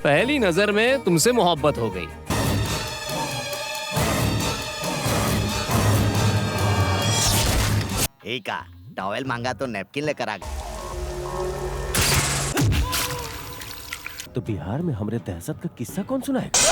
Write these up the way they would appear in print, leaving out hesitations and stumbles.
पहली नजर में तुमसे मोहब्बत हो गई। एक टॉवेल मांगा तो नैपकिन लेकर आ गए। तो बिहार में हमरे दहशत का किस्सा कौन सुनाएगा?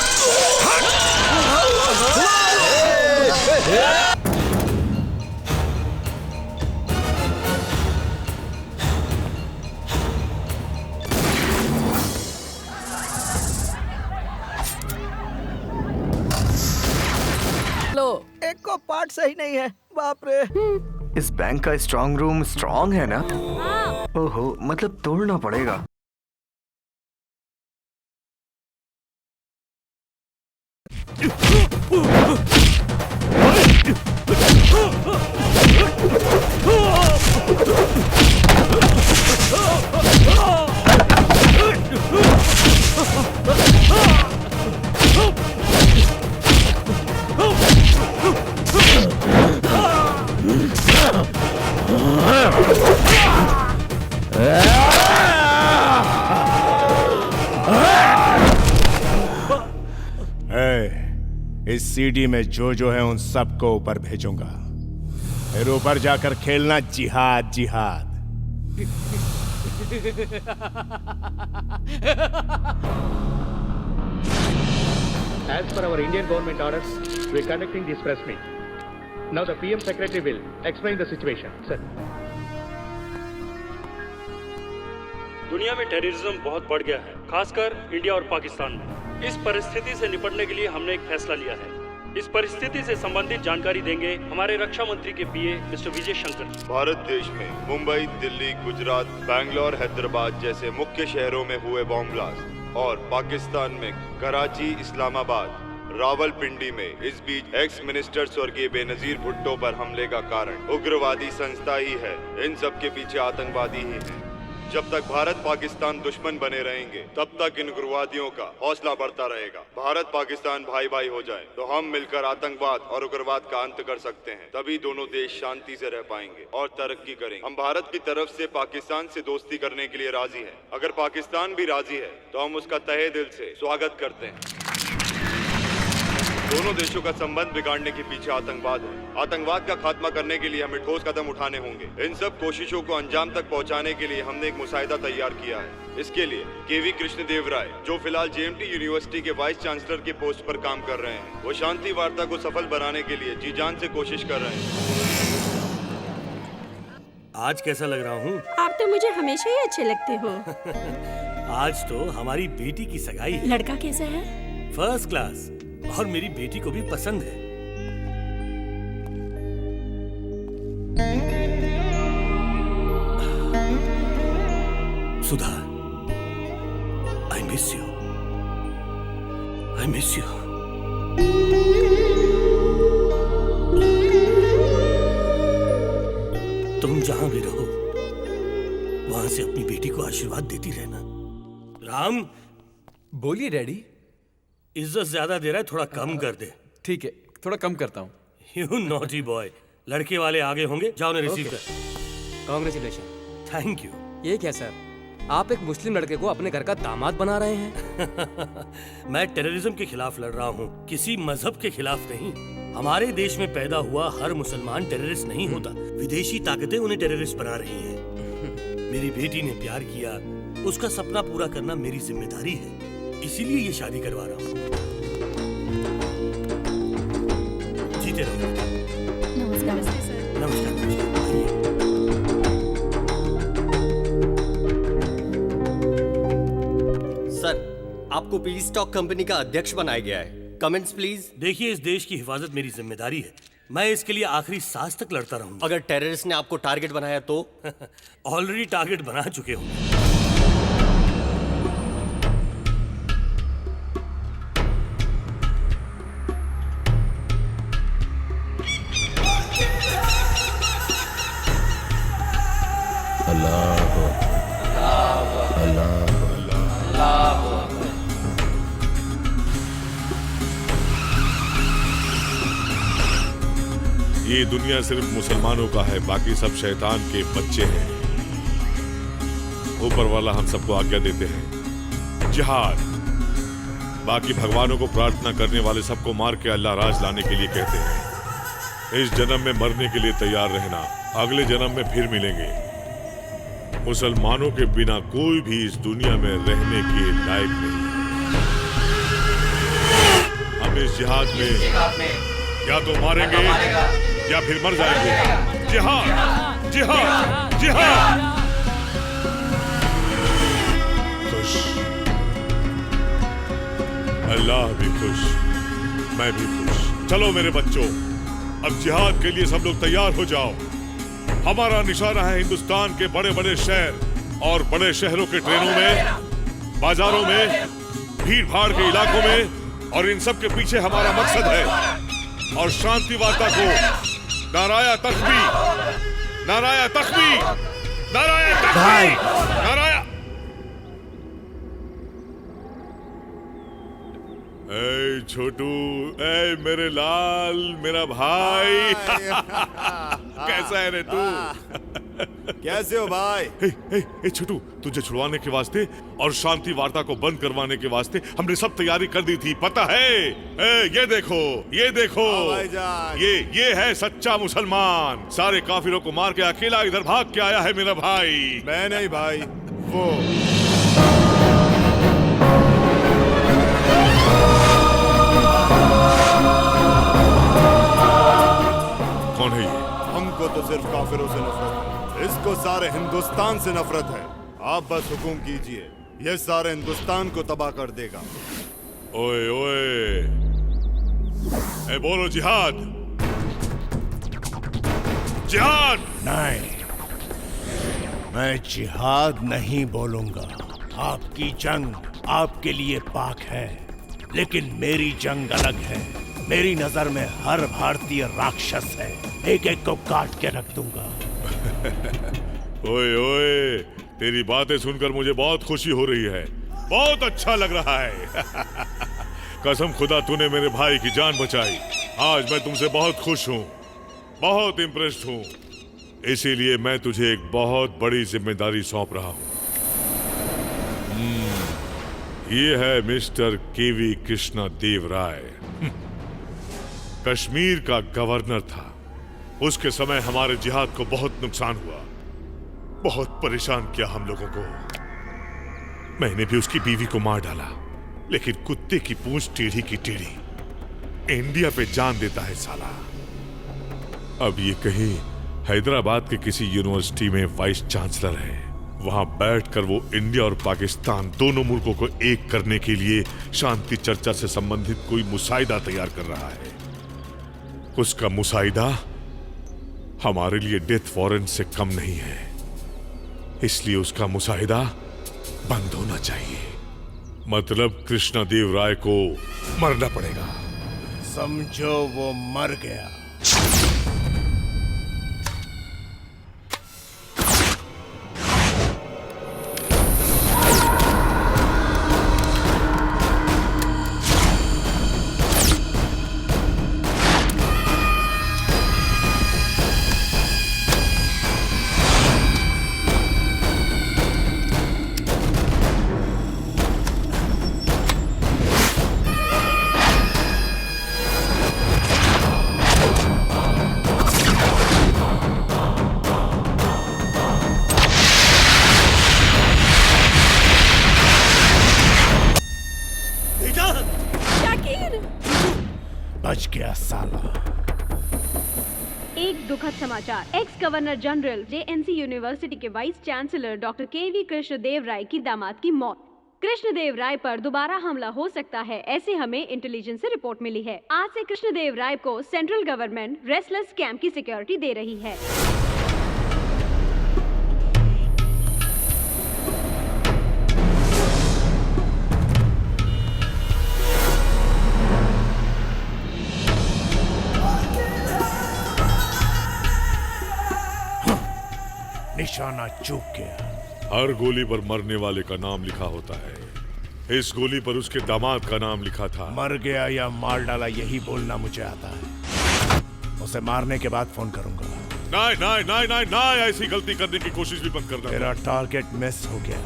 लो, एक को पार्ट सही नहीं है, बाप रे। इस बैंक का स्ट्रांग रूम स्ट्रांग है ना? ओहो, मतलब तोड़ना पड़ेगा। इस सीडी में जो है उन सबको ऊपर भेजूंगा, फिर ऊपर जाकर खेलना जिहाद जिहाद। As per our Indian government orders, we are conducting this press meet. Now the PM Secretary will explain the situation. Sir. दुनिया में टेररिज्म बहुत बढ़ गया है, खासकर इंडिया और पाकिस्तान में। इस परिस्थिति से निपटने के लिए हमने एक फैसला लिया है। इस परिस्थिति से संबंधित जानकारी देंगे हमारे रक्षा मंत्री के पीए मिस्टर विजय शंकर। भारत देश में मुंबई, दिल्ली, गुजरात, बैंगलोर, हैदराबाद जैसे मुख्य शहरों में हुए बॉम्ब ब्लास्ट और पाकिस्तान में कराची, इस्लामाबाद, रावलपिंडी में इस बीच एक्स मिनिस्टर स्वर्गीय बेनजीर भुट्टो पर हमले का कारण उग्रवादी संस्था ही है। इन सब के पीछे आतंकवादी ही है। जब तक भारत पाकिस्तान दुश्मन बने रहेंगे, तब तक इन उग्रवादियों का हौसला बढ़ता रहेगा। भारत पाकिस्तान भाई भाई हो जाए तो हम मिलकर आतंकवाद और उग्रवाद का अंत कर सकते हैं। तभी दोनों देश शांति से रह पाएंगे और तरक्की करेंगे। हम भारत की तरफ से पाकिस्तान से दोस्ती करने के लिए राजी हैं। अगर पाकिस्तान भी राजी है तो हम उसका तहे दिल से स्वागत करते हैं। दोनों देशों का संबंध बिगाड़ने के पीछे आतंकवाद है। आतंकवाद का खात्मा करने के लिए हमें ठोस कदम उठाने होंगे। इन सब कोशिशों को अंजाम तक पहुंचाने के लिए हमने एक मुसाहिदा तैयार किया है। इसके लिए केवी कृष्णदेव राय, जो फिलहाल जेएमटी यूनिवर्सिटी के वाइस चांसलर के पोस्ट पर काम कर रहे हैं, वो शांति वार्ता को सफल बनाने के लिए जी जान से कोशिश कर रहे हैं। आज कैसा लग रहा हूँ? आप तो मुझे हमेशा ही अच्छे लगते हो। आज तो हमारी बेटी की सगाई है। लड़का कैसा है? फर्स्ट क्लास, और मेरी बेटी को भी पसंद है। Sudha, I miss you, I miss you. तुम जहां भी रहो, वहां से अपनी बेटी को आशीर्वाद देती रहना। राम, बोलिए डैडी। इज्जत ज्यादा दे रहा है, थोड़ा कम कर दे। ठीक है, थोड़ा कम करता हूँ। You naughty boy. लड़के वाले आगे होंगे, जाओ ने रिसीव कर। कांग्रेचुलेशन। Thank you. ये क्या सर, आप एक मुस्लिम लड़के को अपने घर का दामाद बना रहे हैं? मैं टेररिज्म के खिलाफ लड़ रहा हूँ, किसी मजहब के खिलाफ नहीं। हमारे देश में पैदा हुआ हर मुसलमान टेररिस्ट नहीं होता। विदेशी ताकतें उन्हें टेररिस्ट बना रही हैं। मेरी बेटी ने प्यार किया, उसका सपना पूरा करना मेरी जिम्मेदारी है, इसीलिए ये शादी करवा रहा हूँ। जीते रहो। नमस्कार सर। नमस्कार, नमस्कार। आइए। सर, आपको पीस स्टॉक कंपनी का अध्यक्ष बनाया गया है। Comments please. देखिए, इस देश की हिफाजत मेरी जिम्मेदारी है। मैं इसके लिए आखिरी सांस तक लड़ता रहूंगा। अगर टेररिस्ट ने आपको टारगेट बनाया तो? ऑलरेडी टारगेट बना चुके हूँ। ये दुनिया सिर्फ मुसलमानों का है, बाकी सब शैतान के बच्चे हैं। ऊपर वाला हम सबको आज्ञा देते हैं जिहाद। बाकी भगवानों को प्रार्थना करने वाले सबको मार के अल्लाह राज लाने के लिए कहते हैं। इस जन्म में मरने के लिए तैयार रहना, अगले जन्म में फिर मिलेंगे। मुसलमानों के बिना कोई भी इस दुनिया में रहने के लायक नहीं। हम इस जिहाद में या तो मारेंगे या फिर मर जाएंगे। जिहाद, जिहाद, जिहाद। खुश, अल्लाह भी खुश, मैं भी खुश। चलो मेरे बच्चों, अब जिहाद के लिए सब लोग तैयार हो जाओ। हमारा निशाना है हिंदुस्तान के बड़े बड़े शहर और बड़े शहरों के ट्रेनों में, बाजारों में, भीड़ भाड़ के इलाकों में, और इन सब के पीछे हमारा मकसद है। और शांति वार्ता को नाराया तकबीर, नाराया तकबीर, नाराया तकबीर, नाराया। ए छोटू, ए मेरे लाल, मेरा भाई। कैसा है रे तू? कैसे हो भाई? ए छोटू, तुझे छुड़वाने के वास्ते और शांति वार्ता को बंद करवाने के वास्ते हमने सब तैयारी कर दी थी, पता है? ये देखो, ये देखो, ये है सच्चा मुसलमान। सारे काफिरों को मार के अकेला इधर भाग के आया है मेरा भाई। मैं नहीं भाई, वो। कौन है ये? हमको तो सिर्फ काफिरों से नफरत है, इसको सारे हिंदुस्तान से नफरत है। आप बस हुकुम कीजिए, ये सारे हिंदुस्तान को तबाह कर देगा। ओए ओए, ए बोलो जिहाद, जिहाद। नहीं, मैं जिहाद नहीं बोलूंगा। आपकी जंग आपके लिए पाक है, लेकिन मेरी जंग अलग है। मेरी नजर में हर भारतीय राक्षस है, एक एक को काट के रख दूंगा। ओए ओए, तेरी बातें सुनकर मुझे बहुत खुशी हो रही है, बहुत अच्छा लग रहा है। कसम खुदा, तूने मेरे भाई की जान बचाई। आज मैं तुमसे बहुत खुश हूँ, बहुत इम्प्रेस्ड हूँ। इसीलिए मैं तुझे एक बहुत बड़ी जिम्मेदारी सौंप रहा हूँ। ये है मिस्टर केवी कृष्णा देव राय। कश्मीर का गवर्नर था। उसके समय हमारे जिहाद को बहुत नुकसान हुआ, बहुत परेशान किया हम लोगों को। मैंने भी उसकी बीवी को मार डाला, लेकिन कुत्ते की पूंछ टेढ़ी की टेढ़ी। इंडिया पे जान देता है साला। अब ये कहीं हैदराबाद के किसी यूनिवर्सिटी में वाइस चांसलर है। वहां बैठकर वो इंडिया और पाकिस्तान दोनों मुल्कों को एक करने के लिए शांति चर्चा से संबंधित कोई मुसाहिदा तैयार कर रहा है। उसका मुसाहिदा हमारे लिए डेथ वारंट से कम नहीं है, इसलिए उसका मुसाहिदा बंद होना चाहिए। मतलब कृष्णा देव राय को मरना पड़ेगा। समझो वो मर गया। बच गया साला। एक दुखद समाचार। X governor general JNC university के वाइस चांसलर डॉक्टर केवी कृष्णदेव राय की दामाद की मौत। कृष्णदेव राय पर दोबारा हमला हो सकता है, ऐसे हमें इंटेलिजेंस से रिपोर्ट मिली है। आज से कृष्णदेव राय को सेंट्रल गवर्नमेंट रेस्टलेस कैंप की सिक्योरिटी दे रही है। निशाना चूक गया। हर गोली पर मरने वाले का नाम लिखा होता है। इस गोली पर उसके दामाद का नाम लिखा था। मर गया या मार डाला, यही बोलना मुझे आता है। उसे मारने के बाद फोन करूंगा। नहीं नहीं नहीं नहीं नहीं, ऐसी गलती करने की कोशिश भी बंद कर दो। मेरा टारगेट मिस हो गया।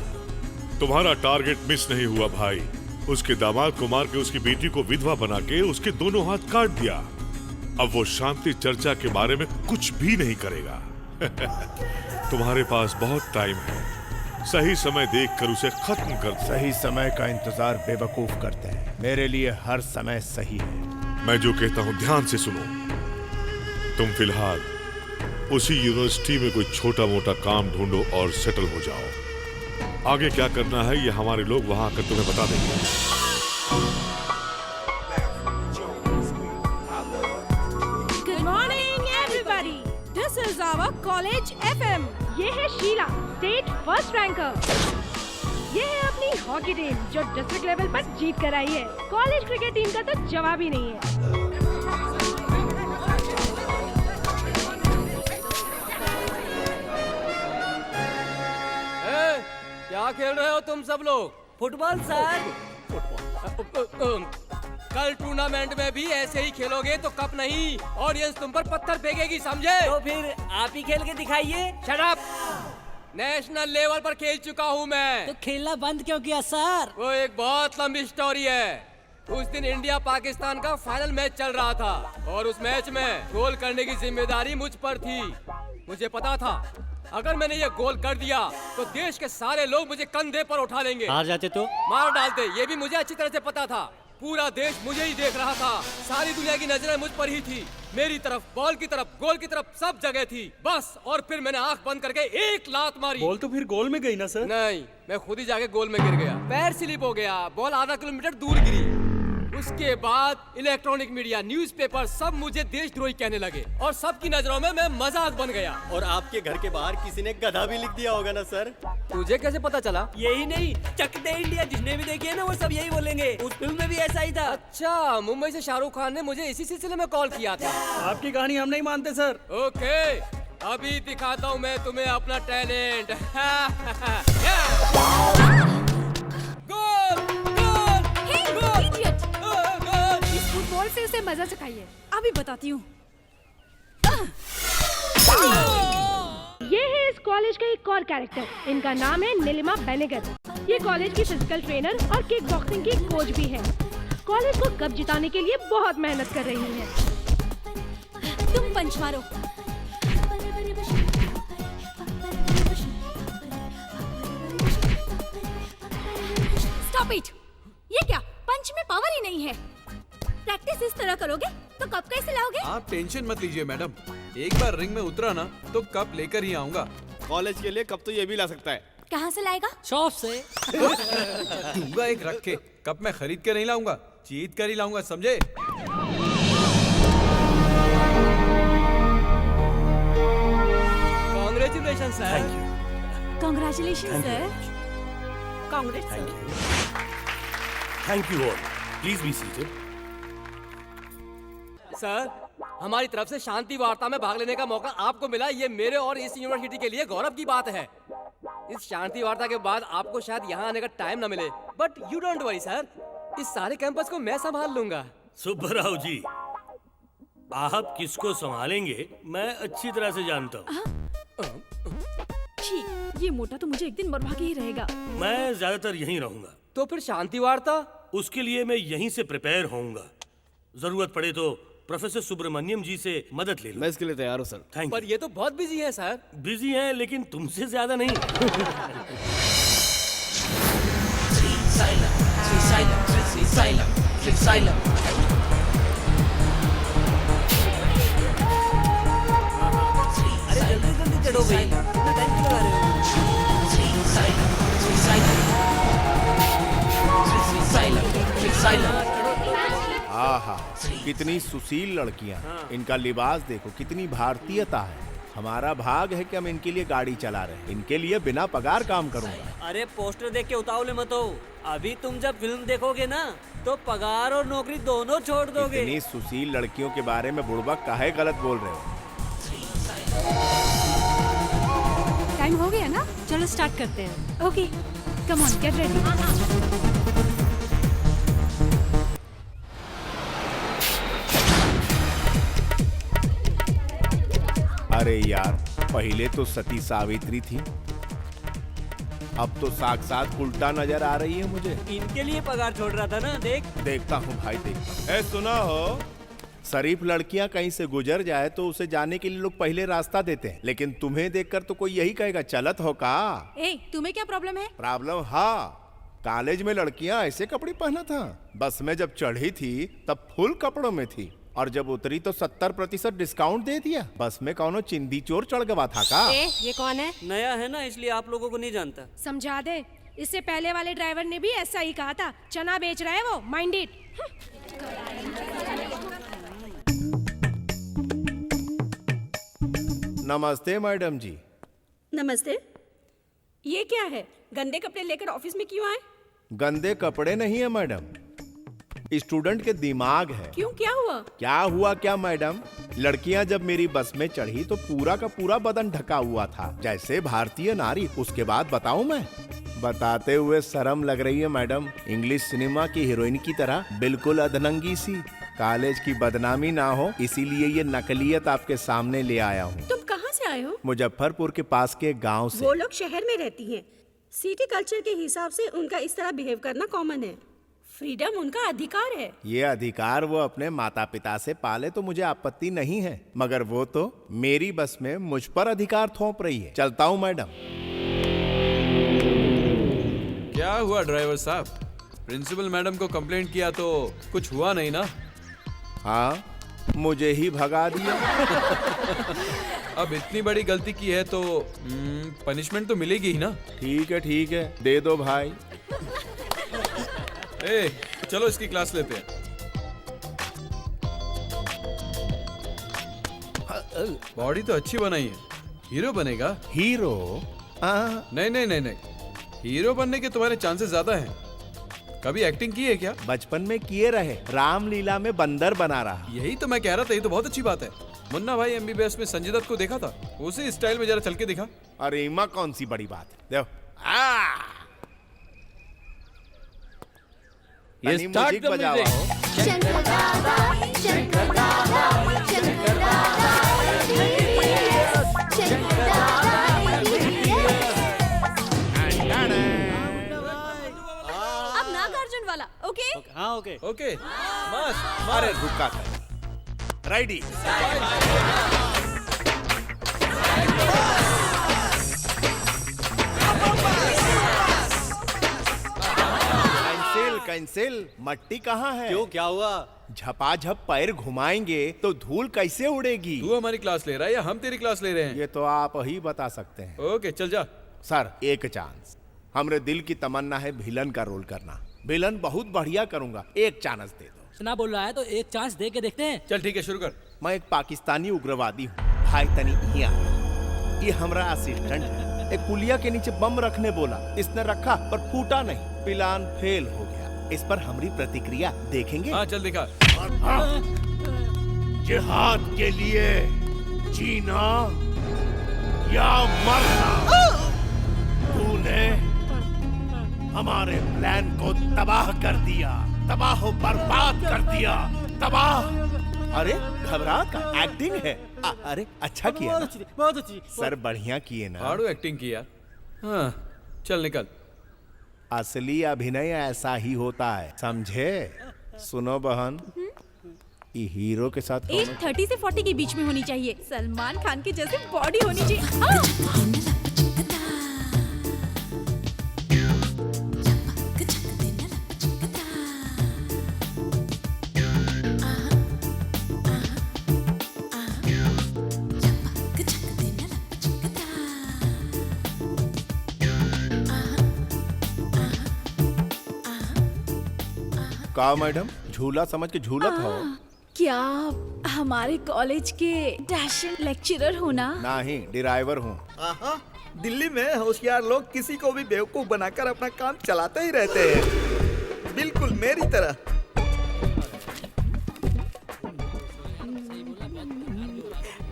तुम्हारा टारगेट मिस नहीं हुआ भाई। उसके दामाद को मार के उसकी बेटी को विधवा बना के उसके दोनों हाथ काट दिया। अब वो शांति चर्चा के बारे में कुछ भी नहीं करेगा। तुम्हारे पास बहुत टाइम है, सही समय देखकर उसे खत्म कर दो। सही समय का इंतजार बेवकूफ करते हैं, मेरे लिए हर समय सही है। मैं जो कहता हूँ ध्यान से सुनो। तुम फिलहाल उसी यूनिवर्सिटी में कोई छोटा मोटा काम ढूंढो और सेटल हो जाओ। आगे क्या करना है ये हमारे लोग वहां आकर तुम्हें बता देंगे। Good morning everybody. This is our college FM. ये है शीला, स्टेट फर्स्ट रैंकर। ये है अपनी हॉकी टीम जो डिस्ट्रिक्ट लेवल पर जीत कर आई है। कॉलेज क्रिकेट टीम का तो जवाब ही नहीं है। क्या खेल रहे हो तुम सब लोग? Football sir. कल टूर्नामेंट में भी ऐसे ही खेलोगे तो कप नहीं, ऑडियंस तुम पर पत्थर फेंकेगी, समझे? तो फिर आप ही खेल के दिखाइए। Shut up! नेशनल लेवल पर खेल चुका हूँ मैं। तो खेलना बंद क्यों किया सर? वो एक बहुत लंबी स्टोरी है। उस दिन इंडिया पाकिस्तान का फाइनल मैच चल रहा था और उस मैच में गोल करने की जिम्मेदारी मुझ पर थी। मुझे पता था अगर मैंने ये गोल कर दिया तो देश के सारे लोग मुझे कंधे पर उठा लेंगे। हार जाते तो मार डालते, ये भी मुझे अच्छी तरह से पता था। पूरा देश मुझे ही देख रहा था, सारी दुनिया की नजरें मुझ पर ही थी। मेरी तरफ, बॉल की तरफ, गोल की तरफ, सब जगह थी। बस, और फिर मैंने आंख बंद करके एक लात मारी। बॉल तो फिर गोल में गई ना सर? नहीं, मैं खुद ही जाके गोल में गिर गया। पैर स्लिप हो गया, बॉल आधा किलोमीटर दूर गिरी। उसके बाद इलेक्ट्रॉनिक मीडिया, न्यूज़पेपर सब मुझे देशद्रोही कहने लगे और सबकी नजरों में मैं मजाक बन गया। और आपके घर के बाहर किसी ने गधा भी लिख दिया होगा ना सर? तुझे कैसे पता चला? यही नहीं, चक दे इंडिया जिसने भी देखी है ना वो सब यही बोलेंगे। उस फिल्म में भी ऐसा ही था। अच्छा, मुंबई से शाहरुख खान ने मुझे इसी सिलसिले में कॉल किया था। आपकी कहानी हम नहीं मानते सर। ओके, अभी दिखाता हूँ मैं तुम्हें अपना टैलेंट। फुटबॉल से उसे मजा चखाइए, अभी बताती हूँ। ये है इस कॉलेज का एक और कैरेक्टर। इनका नाम है नीलिमा बेनेगर। ये कॉलेज की फिजिकल ट्रेनर और किक बॉक्सिंग की कोच भी है। कॉलेज को कप जिताने के लिए बहुत मेहनत कर रही है। तुम पंच मारो। Stop it! ये क्या, पंच में पावर ही नहीं है। प्रैक्टिस इस तरह करोगे तो कप कैसे लाओगे? आप टेंशन मत लीजिए मैडम, एक बार रिंग में उतरा ना तो कप लेकर ही आऊंगा। कॉलेज के लिए कप तो ये भी ला सकता है। कहाँ से लाएगा? शॉप से। दूंगा एक रख के, कप मैं खरीद के नहीं लाऊंगा, जीत कर ही लाऊंगा, समझे? Congratulation sir. Congratulation sir. Congress sir. Thank you all, please be seated. Sir, हमारी तरफ से शांति वार्ता में भाग लेने का मौका आपको मिला, ये मेरे और इस यूनिवर्सिटी के लिए गौरव की बात है। इस शांति वार्ता के बाद आपको शायद यहाँ आने का टाइम न मिले, but you don't worry sir, इस सारे कैंपस को मैं संभाल लूंगा। सुब्बाराव जी, आप किसको संभालेंगे मैं अच्छी तरह से जानता हूँ। ठीक, ये मोटा तो मुझे एक दिन मरवा के ही रहेगा। मैं ज्यादातर यहीं रहूंगा। तो फिर शांति वार्ता? उसके लिए मैं यहीं से प्रिपेयर होऊंगा। जरूरत पड़े तो प्रोफेसर सुब्रमण्यम जी से मदद ले लो। मैं इसके लिए तैयार हूँ सर। थैंक पर ये तो बहुत बिजी है सर। बिजी हैं लेकिन तुमसे ज्यादा नहीं। अरे जल्दी जल्दी चढ़ो भाई, इतना टाइम क्यों लगा रहे हो? आहा, कितनी सुशील लड़कियां। इनका लिबास देखो, कितनी भारतीयता है। हमारा भाग है कि हम इनके लिए गाड़ी चला रहे हैं। इनके लिए बिना पगार काम करूंगा। अरे पोस्टर देख के उतावले मत हो, अभी तुम जब फिल्म देखोगे ना तो पगार और नौकरी दोनों छोड़ दोगे। इतनी सुशील लड़कियों के बारे में बुड़बक काहे गलत बोल रहे हो? टाइम हो गया ना, चलो स्टार्ट करते हैं। Okay, come on, get ready. अरे यार, पहले तो सती सावित्री थी, अब तो साक्षात उल्टा नजर आ रही है मुझे। इनके लिए पगार छोड़ रहा था ना, देखता हूँ भाई, देखता हूँ। सुना हो, शरीफ लड़कियां कहीं से गुजर जाए तो उसे जाने के लिए लोग पहले रास्ता देते हैं, लेकिन तुम्हें देखकर तो कोई यही कहेगा चलत हो का। तुम्हें क्या प्रॉब्लम है? प्रॉब्लम? हाँ, कॉलेज में लड़कियां ऐसे कपड़े पहना था, बस में जब चढ़ी थी तब फुल कपड़ों में थी, और जब उतरी तो 70% डिस्काउंट दे दिया। बस में कौनो चिंदी चोर चढ़ गवा था का? ये कौन है? नया है ना, इसलिए आप लोगों को नहीं जानता। समझा दे, इससे पहले वाले ड्राइवर ने भी ऐसा ही कहा था। चना बेच रहा है वो, माइंड इट। नमस्ते मैडम जी। नमस्ते। ये क्या है? गंदे कपड़े लेकर ऑफिस में क्यों आए? गंदे कपड़े नहीं है मैडम, स्टूडेंट के दिमाग है। क्यों, क्या हुआ? क्या हुआ क्या मैडम, लड़कियां जब मेरी बस में चढ़ी तो पूरा का पूरा बदन ढका हुआ था, जैसे भारतीय नारी। उसके बाद बताऊं मैं? बताते हुए शर्म लग रही है मैडम। इंग्लिश सिनेमा की हीरोइन की तरह बिल्कुल अधनंगी सी। कॉलेज की बदनामी ना हो इसीलिए ये नकलियत आपके सामने ले आया हूँ। तुम कहाँ से आए हो? मुजफ्फरपुर के पास के गाँव से। वो लोग शहर में रहती हैं। सिटी कल्चर के हिसाब से उनका इस तरह बिहेव करना कॉमन है। फ्रीडम उनका अधिकार है। ये अधिकार वो अपने माता पिता से पाले तो मुझे आपत्ति नहीं है, मगर वो तो मेरी बस में मुझ पर अधिकार थोप रही है। चलता हूँ मैडम। क्या हुआ ड्राइवर साहब, प्रिंसिपल मैडम को कंप्लेंट किया तो कुछ हुआ नहीं ना? हाँ, मुझे ही भगा दिया। अब इतनी बड़ी गलती की है तो पनिशमेंट तो मिलेगी ही ना? ठीक है, दे दो भाई। चलो इसकी क्लास लेते हैं। बॉडी तो अच्छी बनाई है, हीरो बनेगा। हीरो? नहीं, हीरो बनने के तुम्हारे चांसेस ज्यादा हैं। कभी एक्टिंग की है क्या? बचपन में किए रहे, रामलीला में बंदर बना रहा। यही तो मैं कह रहा था, ये तो बहुत अच्छी बात है। मुन्ना भाई MBBS में संजय दत्त को देखा था, उसी स्टाइल में जरा चल के दिखा। अरे इमा कौन सी बड़ी बात है, देखो। ये स्टार्ट द म्यूजिक। शंकर दादा, शंकर दादा, शंकर दादा, शंकर दादा। अब नागार्जुन वाला, ओके? हाँ ओके। मस्त। अरे रुका था। रेडी। कैंसिल। मट्टी कहाँ है? क्यों, क्या हुआ? झपाझप पैर घुमाएंगे तो धूल कैसे उड़ेगी? तू हमारी क्लास ले रहा है या हम तेरी क्लास ले रहे हैं? ये तो आप ही बता सकते हैं। ओके चल जा। सर, एक चांस। हमरे दिल की तमन्ना है विलन का रोल करना। विलन बहुत बढ़िया करूंगा, एक चांस दे दो। सुना बोल रहा है तो एक चांस दे के देखते हैं। चल ठीक है, शुरू कर। मैं एक पाकिस्तानी उग्रवादी हूँ, भाई तनी यहाँ। ये हमारा असिस्टेंट है। एक पुलिया के नीचे बम रखने बोला, इसने रखा पर फूटा नहीं, प्लान फेल हो गया। इस पर हमारी प्रतिक्रिया देखेंगे? हाँ चल दिखा। जिहाद के लिए जीना या मरना। तूने हमारे प्लान को तबाह कर दिया, तबाह बर्बाद कर दिया, तबाह। अरे घबरा का एक्टिंग है। अरे अच्छा किया, बहुत अच्छी। सर बढ़िया किए ना। हार्डो एक्टिंग किया। हाँ चल निकल। असली अभिनय ऐसा ही होता है, समझे? सुनो बहन, ये हीरो के साथ एज 30 से 40 के बीच में होनी चाहिए। सलमान खान के जैसे बॉडी होनी चाहिए। का मैडम, झूला समझ के झूला था? क्या आप हमारे कॉलेज के डैशिंग लेक्चरर हो ना? नहीं, ड्राइवर हूँ। दिल्ली में होशियार लोग किसी को भी बेवकूफ बनाकर अपना काम चलाते ही रहते हैं, बिल्कुल मेरी तरह।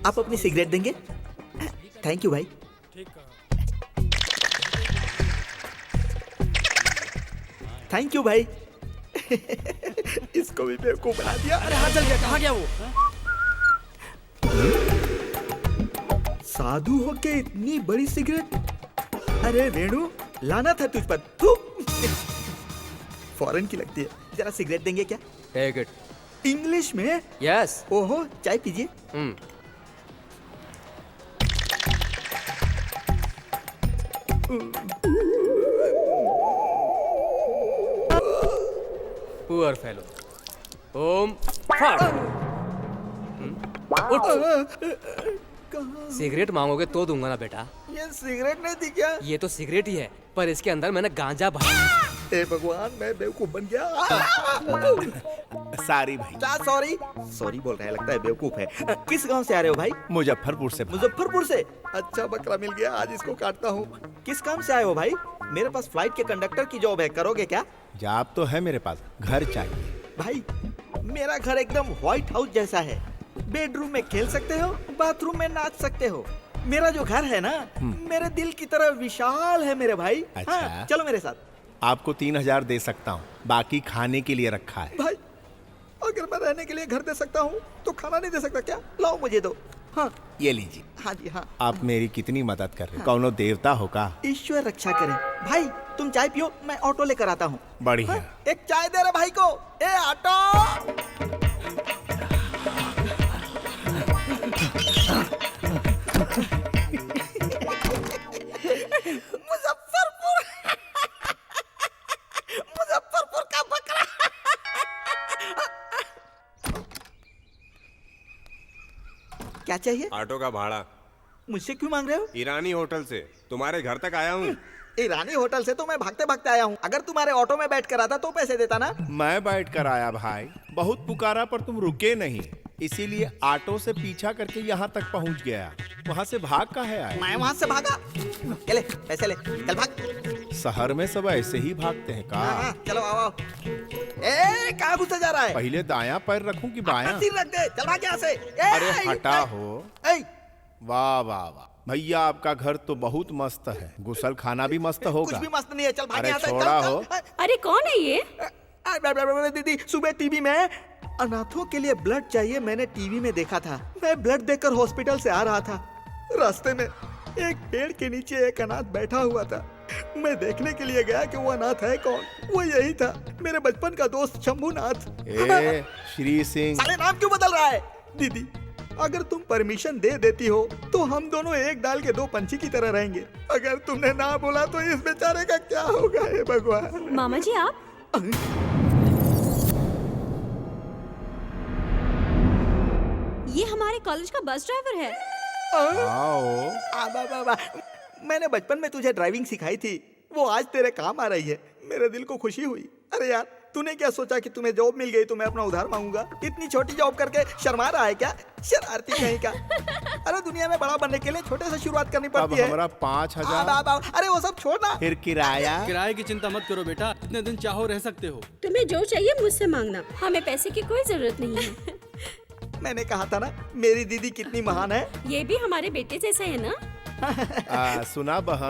आप अपनी सिगरेट देंगे? थैंक यू भाई। थैंक यू भाई। इसको भी बेवकूफ बना दिया। अरे हाँ चल गया, कहाँ गया वो? साधु होके इतनी बड़ी सिगरेट। अरे वेणु, लाना था तुझ पर। थू। फॉरेन की लगती है। जरा सिगरेट देंगे क्या? Take it. इंग्लिश में? यस। ओहो, चाय पीजिए। Poor fellow. ओम फट। उठ। सिगरेट मांगोगे तो दूंगा ना बेटा। ये सिगरेट नहीं थी क्या? ये तो सिगरेट ही है, पर इसके अंदर मैंने गांजा भरा। हे भगवान, मैं बेवकूफ बन गया। सारी भाई। सॉरी सॉरी बोल रहा है, लगता है बेवकूफ है। किस गांव से आ रहे हो भाई? मुजफ्फरपुर से। मुजफ्फरपुर से? अच्छा, बकरा मिल गया, आज इसको काटता हूँ। किस काम से आए हो भाई? मेरे पास फ्लाइट के कंडक्टर की जॉब है, करोगे क्या? जॉब तो है मेरे पास, घर चाहिए। भाई मेरा घर एकदम व्हाइट हाउस जैसा है। बेडरूम में खेल सकते हो, बाथरूम में नाच सकते हो। मेरा जो घर है ना, मेरे दिल की तरह विशाल है मेरे भाई। अच्छा। हाँ, चलो मेरे साथ। आपको 3000 दे सकता हूँ, बाकी खाने के लिए रखा है। भाई अगर मैं रहने के लिए घर दे सकता हूँ तो खाना नहीं दे सकता क्या? लाओ मुझे दो। हाँ ये लीजिए। हाँ जी हाँ। आप मेरी कितनी मदद कर रहे हैं। कौनो देवता होगा। ईश्वर रक्षा करे। भाई तुम चाय पियो, मैं ऑटो लेकर आता हूँ। बढ़िया। एक चाय दे रहे भाई को। ए ऑटो। मुजफ्फरपुर का बकरा। क्या चाहिए? ऑटो का भाड़ा। मुझसे क्यों मांग रहे हो? ईरानी होटल से तुम्हारे घर तक आया हूँ। ईरानी होटल से तो मैं भागते भागते आया हूँ। अगर तुम्हारे ऑटो में बैठ कर आता तो पैसे देता ना। मैं बैठ कर आया भाई, बहुत पुकारा पर तुम रुके नहीं, इसीलिए ऑटो से पीछा करके यहाँ तक पहुँच गया। वहाँ से भाग का है आया। मैं वहाँ से भागा? ले पैसे ले, चल भाग। शहर में सब ऐसे ही भागते हैं का? हाँ, चलो आओ। ए कहाँ घुसा जा रहा है? पहले दायां पैर रखूं कि बायां? सिर रख दे, चल भाग यहाँ से। अरे हटा हो। वाह वाह वाह भैया, आपका घर तो बहुत मस्त है। गुसल खाना भी मस्त होगा। कुछ भी मस्त नहीं है, चल भाग यहाँ से। छोड़ा हो। अरे कौन है ये? दीदी सुबह टीवी में अनाथों के लिए ब्लड चाहिए, मैंने टीवी में देखा था। मैं ब्लड देकर हॉस्पिटल से आ रहा था। रास्ते में एक पेड़ के नीचे एक अनाथ बैठा हुआ था। मैं देखने के लिए गया कि वो अनाथ है कौन। वो यही था, मेरे बचपन का दोस्त शंभूनाथ। श्री सिंह। साले नाम क्यों बदल रहा है? दीदी अगर तुम परमिशन दे देती हो तो हम दोनों एक डाल के दो पंछी की तरह रहेंगे। अगर तुमने ना बोला तो इस बेचारे का क्या होगा? हे भगवान। मामा जी आप? ये हमारे कॉलेज का बस ड्राइवर है। मैंने बचपन में तुझे ड्राइविंग सिखाई थी, वो आज तेरे काम आ रही है। मेरे दिल को खुशी हुई। अरे यार, तूने क्या सोचा कि तुम्हें जॉब मिल गई तो मैं अपना उधार मांगूंगा? इतनी छोटी जॉब करके शर्मा रहा है क्या? शरारती कहीं का। अरे दुनिया में बड़ा बनने के लिए छोटे से शुरुआत करनी पड़ती है। अब हमारा 5000। अरे वो सब छोड़ना। फिर किराया? किराए की चिंता मत करो बेटा, इतने दिन चाहो रह सकते हो। तुम्हें जो चाहिए मुझसे मांगना, हमें पैसे की कोई जरूरत नहीं है। मैंने कहा था ना, मेरी दीदी कितनी महान है। ये भी हमारे बेटे जैसा है ना? सुना बहन,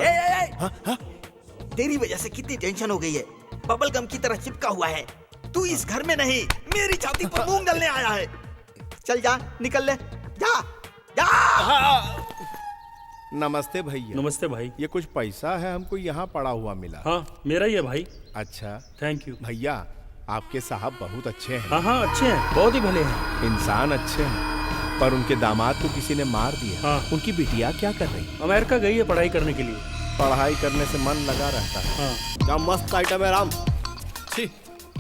तेरी वजह से कितनी टेंशन हो गई है। बबल गम की तरह चिपका हुआ है। तू इस घर में नहीं, मेरी छाती पर मूंग डालने आया है। चल जा, निकल ले, जा जा। नमस्ते भैया। नमस्ते भाई। ये कुछ पैसा है, हमको यहाँ पड़ा हुआ मिला। हाँ मेरा ही है भाई। अच्छा थैंक यू भैया। आपके साहब बहुत अच्छे हैं। हाँ हाँ अच्छे हैं, बहुत ही भले हैं। इंसान अच्छे हैं, पर उनके दामाद को किसी ने मार दिया। हाँ। उनकी बिटिया क्या कर रही? अमेरिका गई है पढ़ाई करने के लिए। पढ़ाई करने से मन लगा रहता है। हाँ। क्या मस्त आइटम है राम। छी,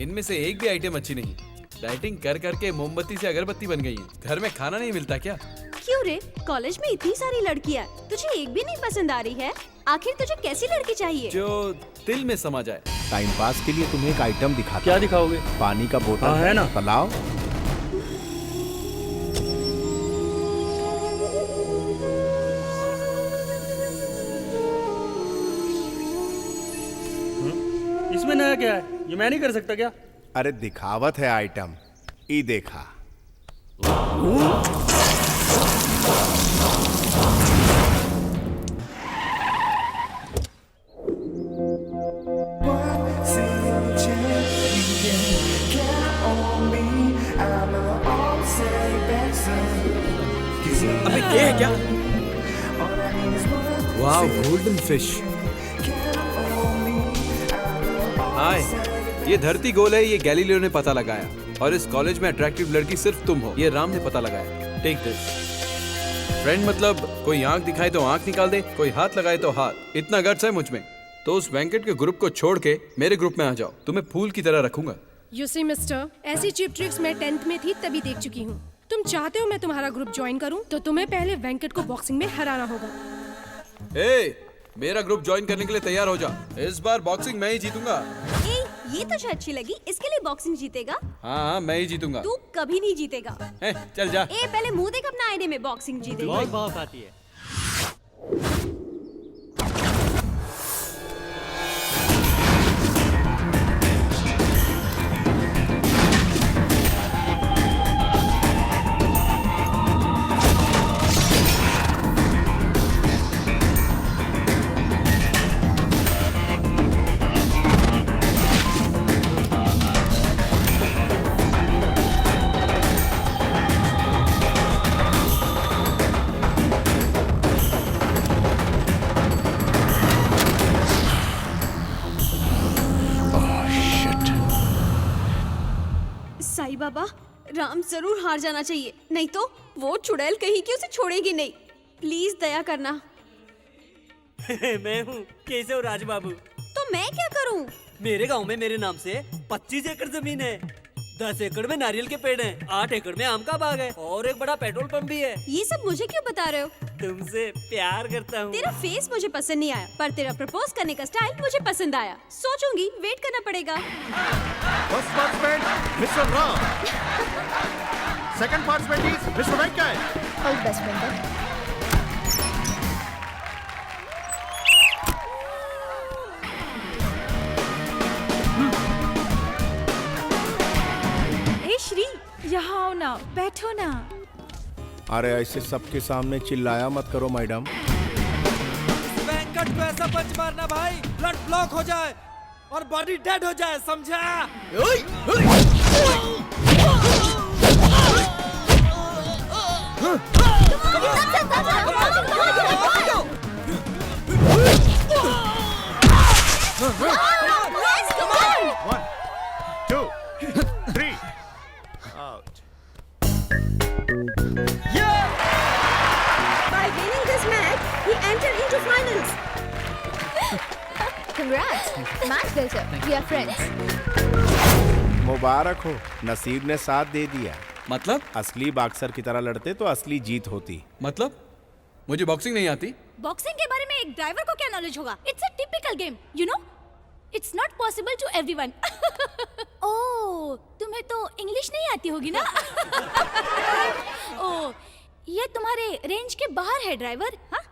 इनमें से एक भी आइटम अच्छी नहीं। डाइटिंग कर करके मोमबत्ती से अगरबत्ती बन गई है। घर में खाना नहीं मिलता क्या? क्यों रे, कॉलेज में इतनी सारी लड़कियाँ, तुझे एक भी नहीं पसंद आ रही है? आखिर तुझे कैसी लड़की चाहिए? जो दिल में समा जाए। टाइम पास के लिए तुम्हें एक आइटम दिखाता। क्या दिखाओगे? पानी का बोतल। हाँ, है ना? तलाव। इसमें नया क्या है? ये मैं नहीं कर सकता क्या? अरे दिखावत है आइटम। ई देखा। अबे ये है क्या? वाह, गोल्डन फिश। हाय, ये धरती गोल है, ये गैलीलियो ने पता लगाया, और इस कॉलेज में अट्रैक्टिव लड़की सिर्फ तुम हो, ये राम ने पता लगाया। Take this. फ्रेंड मतलब कोई आंख दिखाए तो आंख निकाल दे, कोई हाथ लगाए तो हाथ। इतना गट्स है मुझ में, तो उस वेंकट के ग्रुप को छोड़ के मेरे ग्रुप में आ जाओ, तुम्हें फूल की तरह रखूंगा। यू सी मिस्टर, ऐसी चीप ट्रिक्स मैं 10th में थी तभी देख चुकी हूँ। तुम चाहते हो मैं तुम्हारा ग्रुप ज्वाइन करूँ तो तुम्हें पहले वेंकट को बॉक्सिंग में हराना होगा। मेरा ग्रुप ज्वाइन करने के लिए तैयार हो जा, इस बार बॉक्सिंग मैं ही जीतूंगा। ये तुझे अच्छी लगी, इसके लिए बॉक्सिंग जीतेगा? हाँ, मैं ही जीतूंगा। तू कभी नहीं जीतेगा। चल जा। पहले मुंह देख अपना आईने में, बॉक्सिंग जीतेगा। बहुत आती है। साईं बाबा, राम जरूर हार जाना चाहिए, नहीं तो वो चुड़ैल कहीं की उसे छोड़ेगी नहीं। प्लीज दया करना। मैं हूँ, कैसे हो राज बाबू? तो मैं क्या करूँ? मेरे गांव में मेरे नाम से 25 एकड़ जमीन है। 10 एकड़ में नारियल के पेड़ हैं, 8 एकड़ में आम का बाग है और एक बड़ा पेट्रोल पंप भी है। ये सब मुझे क्यों बता रहे हो? तुमसे प्यार करता हूँ। तेरा फेस मुझे पसंद नहीं आया, पर तेरा प्रपोज करने का स्टाइल मुझे पसंद आया। सोचूंगी, वेट करना पड़ेगा। First participant mister Ram, second participant is mister Venkat. All best Venkat. Shri, यहाँ आओ ना, बैठो ना। अरे ऐसे सबके सामने चिल्लाया मत करो मैडम। वेंकट को ऐसा पंच मारना भाई, ब्लड ब्लॉक हो जाए और बॉडी डेड हो जाए, समझा? मुबारक हो, नसीब ने साथ दे दिया। मतलब? असली बॉक्सर की तरह लड़ते तो असली जीत होती। मतलब? मुझे बॉक्सिंग नहीं आती। बॉक्सिंग के बारे में एक ड्राइवर को क्या नॉलेज होगा? It's a typical game, you know. It's not possible to everyone. Oh, तुम्हें तो इंग्लिश नहीं आती होगी ना? ओह, ये तुम्हारे रेंज के बाहर है ड्राइवर। हाँ,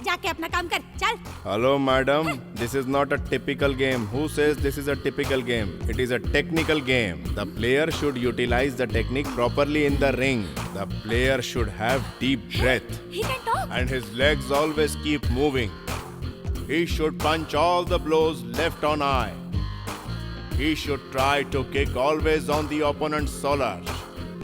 जाके अपना काम कर, चल। Hello madam, this is not a typical game. Who says this is a typical game? It is a technical game. The player should utilise the technique properly in the ring. The player should have deep breath and his legs always keep moving. He should punch all the blows left on eye. He should try to kick always on the opponent's solar.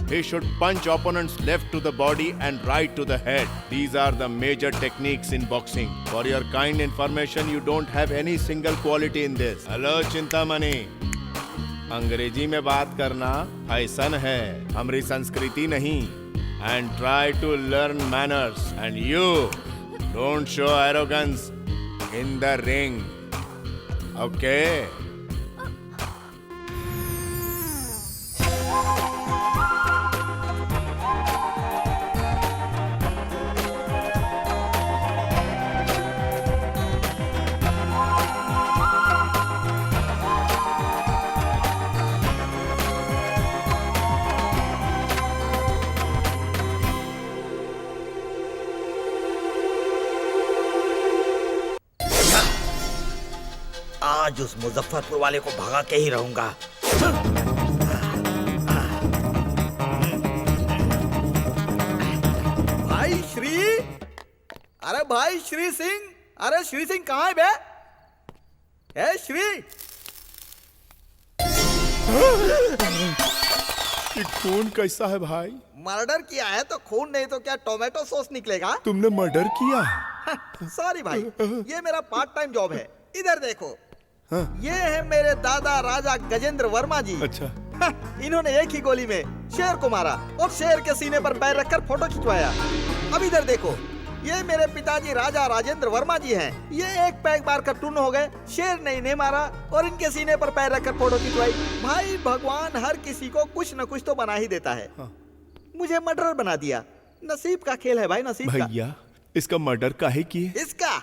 He should punch opponents left to the body and right to the head. These are the major techniques in boxing. For your kind information, you don't have any single quality in this. Hello, Chintamani. अंग्रेजी में बात करना fashion है, हमारी संस्कृति नहीं. And try to learn manners. And you, don't show arrogance in the ring. Okay? आज उस मुजफ्फरपुर वाले को भगा के ही रहूंगा। भाई श्री, अरे भाई श्री सिंह, अरे श्री सिंह कहाँ है बे? ए श्री, ये खून कैसा है भाई? मर्डर किया है तो खून नहीं तो क्या टोमेटो सॉस निकलेगा? तुमने मर्डर किया? सॉरी भाई, ये मेरा पार्ट टाइम जॉब है। इधर देखो, हाँ। ये है मेरे दादा राजा गजेंद्र वर्मा जी। अच्छा। इन्होंने एक ही गोली में शेर को मारा और शेर के सीने पर पैर रखकर फोटो खिंचवाया। अब इधर देखो, ये मेरे पिताजी राजा राजेंद्र वर्मा जी हैं। ये एक पैक मार कर टून हो गए, शेर ने इन्हें मारा और इनके सीने पर पैर रखकर फोटो खिंचवाई। भाई भगवान हर किसी को कुछ न कुछ तो बना ही देता है। मुझे मर्डर बना दिया। नसीब का खेल है भाई, नसीब का। भैया इसका मर्डर काहे किए? इसका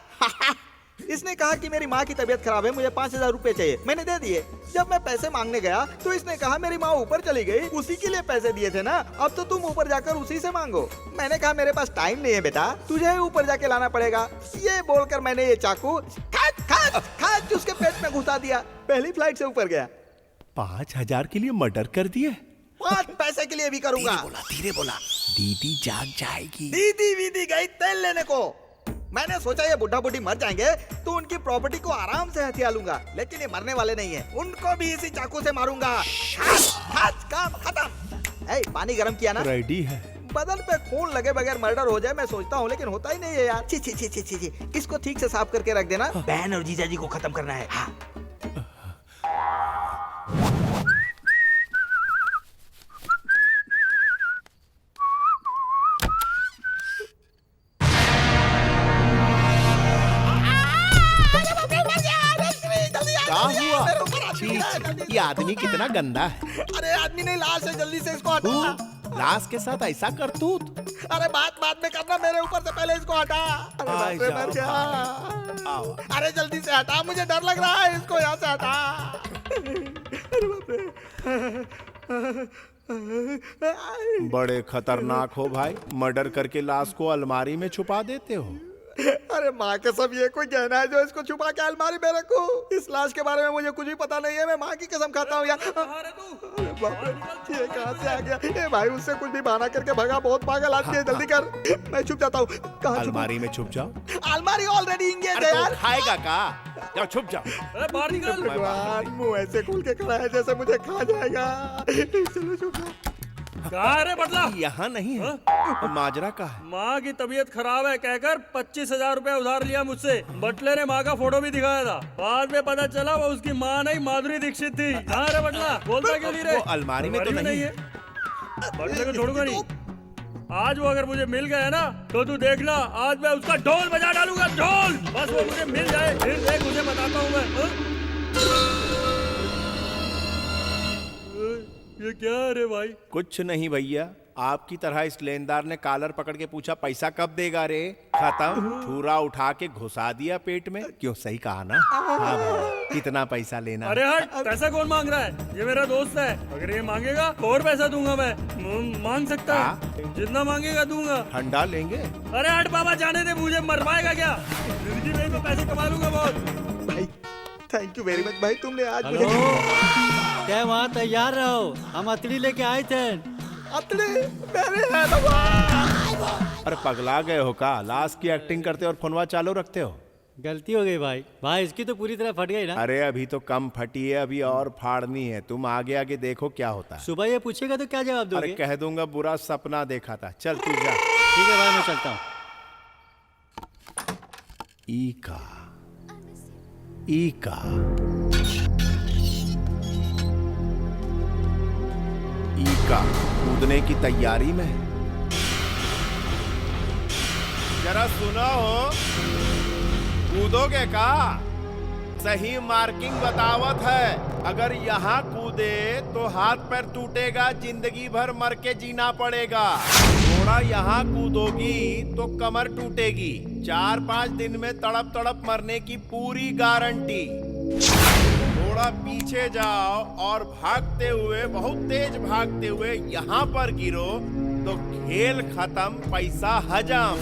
इसने कहा कि मेरी माँ की तबीयत खराब है, मुझे 5,000 रुपए चाहिए। मैंने दे दिए। जब मैं पैसे मांगने गया तो इसने कहा मेरी माँ ऊपर चली गई, उसी के लिए पैसे दिए थे ना, अब तो तुम ऊपर जाकर उसी से मांगो। मैंने कहा मेरे पास टाइम नहीं है बेटा, तुझे ऊपर जाके लाना पड़ेगा। ये बोलकर मैंने ये चाकू खाच उसके पेट में घुसा दिया। पहली फ्लाइट से ऊपर गया। 5,000 के लिए मर्डर कर दिए? 5 पैसे के लिए भी करूंगा। धीरे बोला, दीदी जाग जाएगी। दीदी वीदी गई तेल लेने को। मैंने सोचा ये बुढ़ा बुढ़ी मर जाएंगे तो उनकी प्रॉपर्टी को आराम से हथिया लूंगा, लेकिन ये मरने वाले नहीं है, उनको भी इसी चाकू से मारूंगा। काम खत्म। पानी गरम किया ना? रेडी है। बदन पे खून लगे बगैर मर्डर हो जाए मैं सोचता हूँ, लेकिन होता ही नहीं है यार। छी। इसको ठीक से साफ करके रख देना। बहन और जीजाजी को खत्म करना है। हाँ। ये आदमी कितना गंदा है। अरे आदमी नहीं, लाश है, जल्दी से इसको हटा। लाश के साथ ऐसा करतूत? अरे बात में करना, मेरे ऊपर से पहले इसको हटा। अरे बाप रे, मर गया। अरे जल्दी से हटा, मुझे डर लग रहा है, इसको यहाँ से हटा। अरे बाप रे। बड़े खतरनाक हो भाई, मर्डर करके लाश को अलमारी में छुपा देते हो। अरे माँ के सब ये कोई गहना है जो इसको छुपा के अलमारी में रखो? इस लाश के बारे में मुझे कुछ भी पता नहीं है, मैं माँ की कसम खाता हूँ यार। अरे बाप रे, ये कहाँ से आ गया? ए भाई उससे कुछ भी बहाना करके भगा, बहुत पागल आदमी है, जल्दी कर। मैं छुप जाता हूँ। कहाँ अलमारी में छुप जाओ। अलमारी ऑलरेडी इंगेज है यार। खाएगा का? जाओ छुप जाओ। बाहर निकल। भगवान, मुंह ऐसे खोल के खड़ा है जैसे मुझे खा जाएगा। चलो छुप जाओ। कहाँ रे बटला? यहाँ नहीं है। माजरा का है। माँ की तबीयत खराब है कहकर 25,000 रुपए उधार लिया मुझसे। बटले ने माँ का फोटो भी दिखाया था, बाद में पता चला वो उसकी माँ नहीं माधुरी दीक्षित थी। कहाँ रे बटला? बोलता क्यों नहीं रे? वो अलमारी में तो नहीं है। बटले को छोड़ूंगा नहीं। आज वो अगर मुझे मिल गया ना तो तू देखना, आज मैं उसका ढोल बजा डालूंगा, ढोल। बस वो मुझे मिल जाए, फिर देख मुझे बताता हूँ मैं। ये क्या है रे भाई? कुछ नहीं भैया, आपकी तरह इस लेनदार ने कॉलर पकड़ के पूछा पैसा कब देगा रे? खत्म, ठूरा उठा के घुसा दिया पेट में। क्यों, सही कहा ना? हाँ भैया, कितना पैसा लेना? अरे हट, पैसा कौन मांग रहा है? ये मेरा दोस्त है, अगर ये मांगेगा और पैसा दूंगा मैं। मांग सकता है, जितना मांगेगा दूंगा। ठंडा लेंगे? अरे हट बाबा, जाने दे, मुझे मरवाएगा क्या? जिंदगी में मैं पैसे कमा लूंगा बहुत। भाई थैंक यू वेरी मच भाई, तुमने आज मुझे। क्या वहाँ तैयार रहो, हम अतड़ी लेके आए थे। अतड़ी मेरे है भगवान। अरे पगला गए हो का? लाश की एक्टिंग करते और फोनवा चालू रखते हो? गलती हो गई भाई। भाई इसकी तो पूरी तरह फट गई ना। अरे अभी तो कम फटी है, अभी और फाड़नी है। तुम आगे आगे देखो क्या होता है। सुबह ये पूछेगा तो क्या जवाब दोगे? अरे कह दूंगा बुरा सपना देखा था। चल तू जा। ठीक है भाई, मैं चलता हूँ। ईका कूदने की तैयारी में। जरा सुना हो, कूदोगे का? सही मार्किंग बतावत है, अगर यहाँ कूदे तो हाथ पैर टूटेगा, जिंदगी भर मर के जीना पड़ेगा। थोड़ा यहाँ कूदोगी तो कमर टूटेगी, 4-5 दिन में तड़प तड़प मरने की पूरी गारंटी। थोड़ा पीछे जाओ और भागते हुए, बहुत तेज भागते हुए यहाँ पर गिरो तो खेल खत्म, पैसा हजम।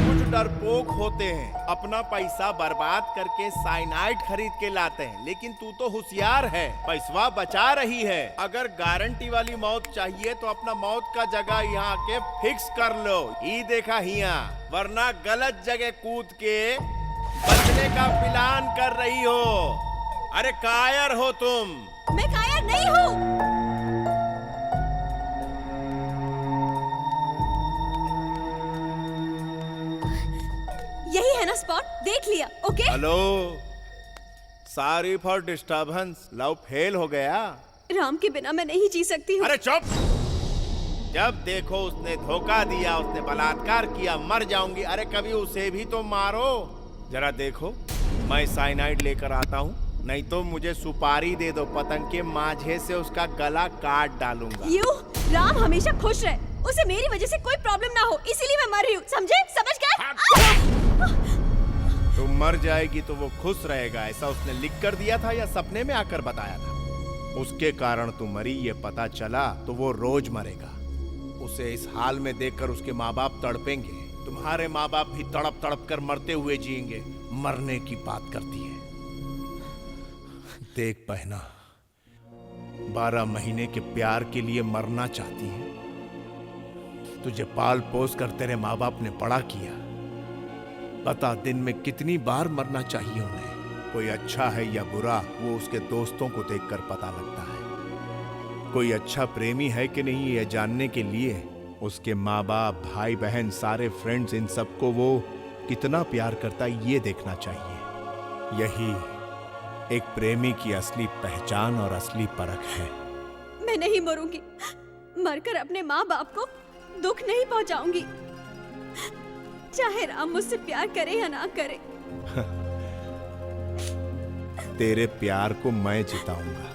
कुछ डरपोक होते हैं, अपना पैसा बर्बाद करके साइनाइड खरीद के लाते हैं, लेकिन तू तो होशियार है, पैसा बचा रही है। अगर गारंटी वाली मौत चाहिए तो अपना मौत का जगह यहाँ के फिक्स कर लो। ये देखा हिया, वरना गलत जगह कूद के बचने का प्लान कर रही हो। अरे कायर हो तुम। मैं कायर नहीं हूँ। यही है ना स्पॉट, देख लिया। Okay hello, sorry for disturbance. Love fail हो गया। राम के बिना मैं नहीं जी सकती हूँ। अरे चुप! जब देखो उसने धोखा दिया, उसने बलात्कार किया, मर जाऊंगी। अरे कभी उसे भी तो मारो। जरा देखो, मैं साइनाइड लेकर आता हूँ, नहीं तो मुझे सुपारी दे दो, पतंग के माझे से उसका गला काट डालूंगा। यू, राम हमेशा खुश रहे, उसे मेरी वजह से कोई प्रॉब्लम ना हो, इसीलिए मैं मर रही हूँ, समझे? समझ गए? तुम मर जाएगी तो वो खुश रहेगा, ऐसा उसने लिख कर दिया था या सपने में आकर बताया था? उसके कारण तू मरी ये पता चला तो वो रोज मरेगा। उसे इस हाल में देखकर उसके माँ बाप तड़पेंगे। तुम्हारे माँ बाप भी तड़प तड़प कर मरते हुए जिएंगे। मरने की बात करती है। देख बहना, 12 महीने के प्यार के लिए मरना चाहती है। तुझे पाल पोस कर तेरे माँ बाप ने बड़ा किया। बता, दिन में कितनी बार मरना चाहिए उन्हें? कोई अच्छा है या बुरा, वो उसके दोस्तों को देखकर पता लगता है। कोई अच्छा प्रेमी है कि नहीं, यह जानने के लिए उसके माँ बाप, भाई बहन, सारे फ्रेंड्स, इन सबको वो कितना प्यार करता है ये देखना चाहिए। यही एक प्रेमी की असली पहचान और असली परख है। मैं नहीं मरूंगी, मरकर अपने माँ बाप को दुख नहीं पहुंचाऊंगी, चाहे राम मुझसे प्यार करे या ना करे। तेरे प्यार को मैं जिताऊंगा,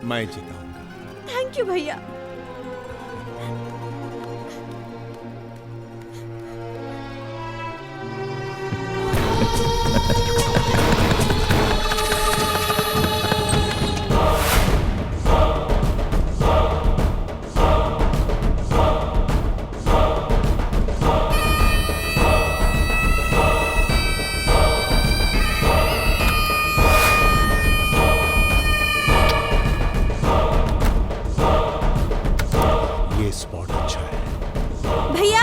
मैं जिताऊंगा। थैंक यू भैया। स्पॉट अच्छा है। भैया,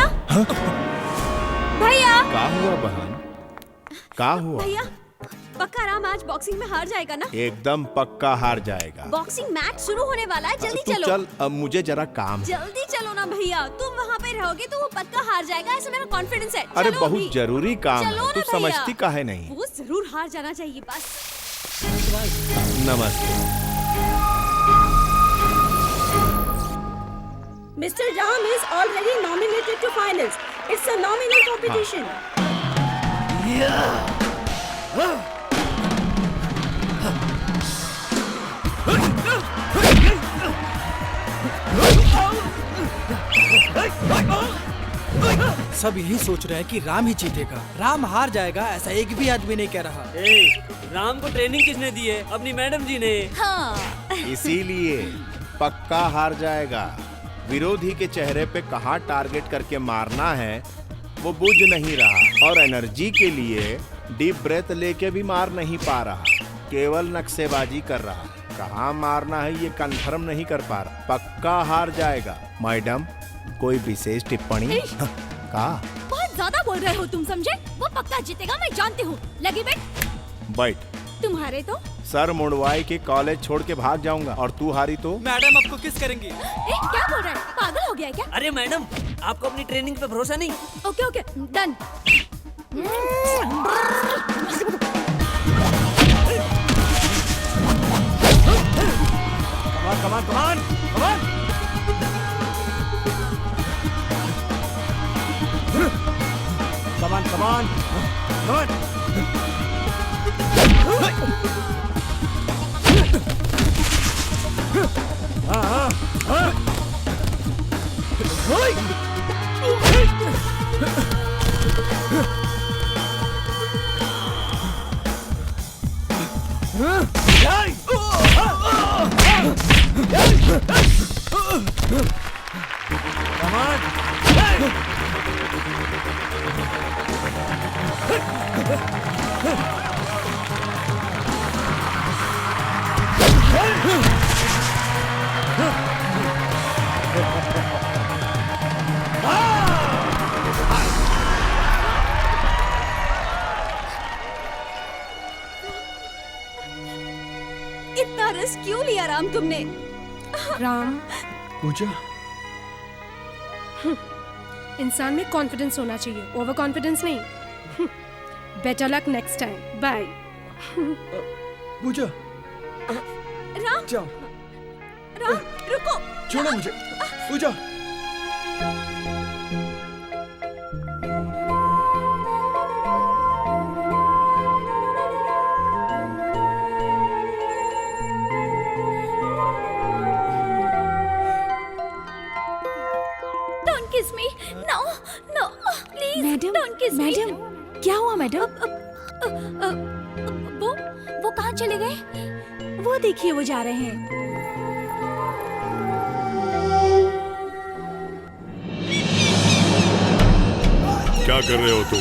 भैया, का हुआ बहन? का हुआ? भैया, पक्का राम आज बॉक्सिंग में हार जाएगा ना? एकदम पक्का हार जाएगा। बॉक्सिंग मैच शुरू होने वाला है, जल्दी तू चलो। चल, अब मुझे जरा काम है। जल्दी चलो ना भैया, तुम वहाँ पे रहोगे तो वो पक्का हार जाएगा, ऐसा मेरा कॉन्फिडेंस है। अरे चलो बहुत अभी। जरूरी काम चलो है, तू ना भैया। समझती काहे नहीं? वो जरूर हार जाना चाहिए बस। नमस्ते। Mr. Ram is already nominated to finals. It's a nominal competition. सब यही सोच रहे हैं कि राम ही जीतेगा। राम हार जाएगा ऐसा एक भी आदमी नहीं कह रहा। राम को ट्रेनिंग किसने दी है? अपनी मैडम जी ने। हाँ। इसीलिए पक्का हार जाएगा। विरोधी के चेहरे पे कहाँ टारगेट करके मारना है वो बुझ नहीं रहा, और एनर्जी के लिए डीप ब्रेथ लेके भी मार नहीं पा रहा, केवल नक्शेबाजी कर रहा है। कहाँ मारना है ये कंफर्म नहीं कर पा रहा। पक्का हार जाएगा। मैडम, कोई विशेष टिप्पणी? का बहुत ज्यादा बोल रहे हो तुम, समझे? वो पक्का जीतेगा, मैं जानती हूँ। लगी बैठ। बैठ। तुम्हारे तो सर मुंडवाई के कॉलेज छोड़ के भाग जाऊंगा, और तू हारी तो मैडम आपको किस करेंगी? क्या बोल रहा है? पागल हो गया क्या? अरे मैडम, आपको अपनी ट्रेनिंग पे भरोसा नहीं? Okay okay, done. Come on, come on, come on, come on, come on, come on. Come on. इतना रिस्क क्यों लिया राम तुमने? राम, पूजा, इंसान में कॉन्फिडेंस होना चाहिए, ओवर कॉन्फिडेंस नहीं। Better luck next time, bye. Pooja, Ram, जाओ, राम, रुको। छोड़ो मुझे। Pooja, Don't kiss me. No, no, please. Madam, don't kiss me. Madam, क्या हुआ मैडम? वो कहाँ चले गए? वो देखिए, वो जा रहे हैं। क्या कर रहे हो तुम?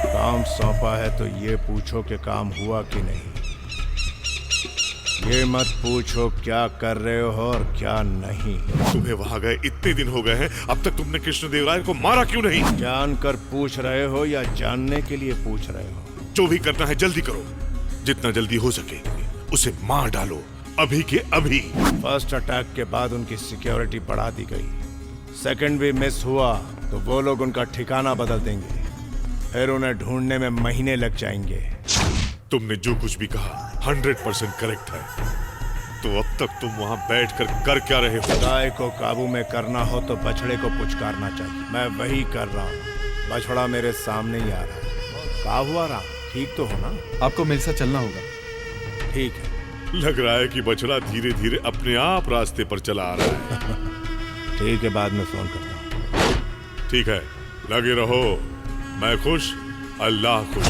काम सौंपा है तो ये पूछो कि काम हुआ कि नहीं। ये मत पूछो क्या कर रहे हो और क्या नहीं। तुम्हें वहां गए इतने दिन हो गए हैं, अब तक तुमने कृष्णदेवराय को मारा क्यों नहीं? जानकर पूछ रहे हो या जानने के लिए पूछ रहे हो? जो भी करना है जल्दी करो, जितना जल्दी हो सके उसे मार डालो, अभी के अभी। फर्स्ट अटैक के बाद उनकी सिक्योरिटी बढ़ा दी गई, सेकंड भी मिस हुआ तो वो लोग उनका ठिकाना बदल देंगे, फिर उन्हें ढूंढने में महीने लग जाएंगे। तुमने जो कुछ भी कहा 100% करेक्ट है। तो अब तक तुम वहां बैठकर कर क्या रहे हो? गाय को काबू में करना हो तो बछड़े को पुचकारना चाहिए, मैं वही कर रहा हूँ। बछड़ा मेरे सामने ही आ रहा है। क्या हुआ राम, ठीक तो हो ना? आपको मेरे साथ चलना होगा। ठीक है। लग रहा है कि बछड़ा धीरे धीरे अपने आप रास्ते पर चला आ रहा है। ठीक है, बाद में फोन करता हूँ। ठीक है, लगे रहो। मैं खुश, अल्लाह खुश।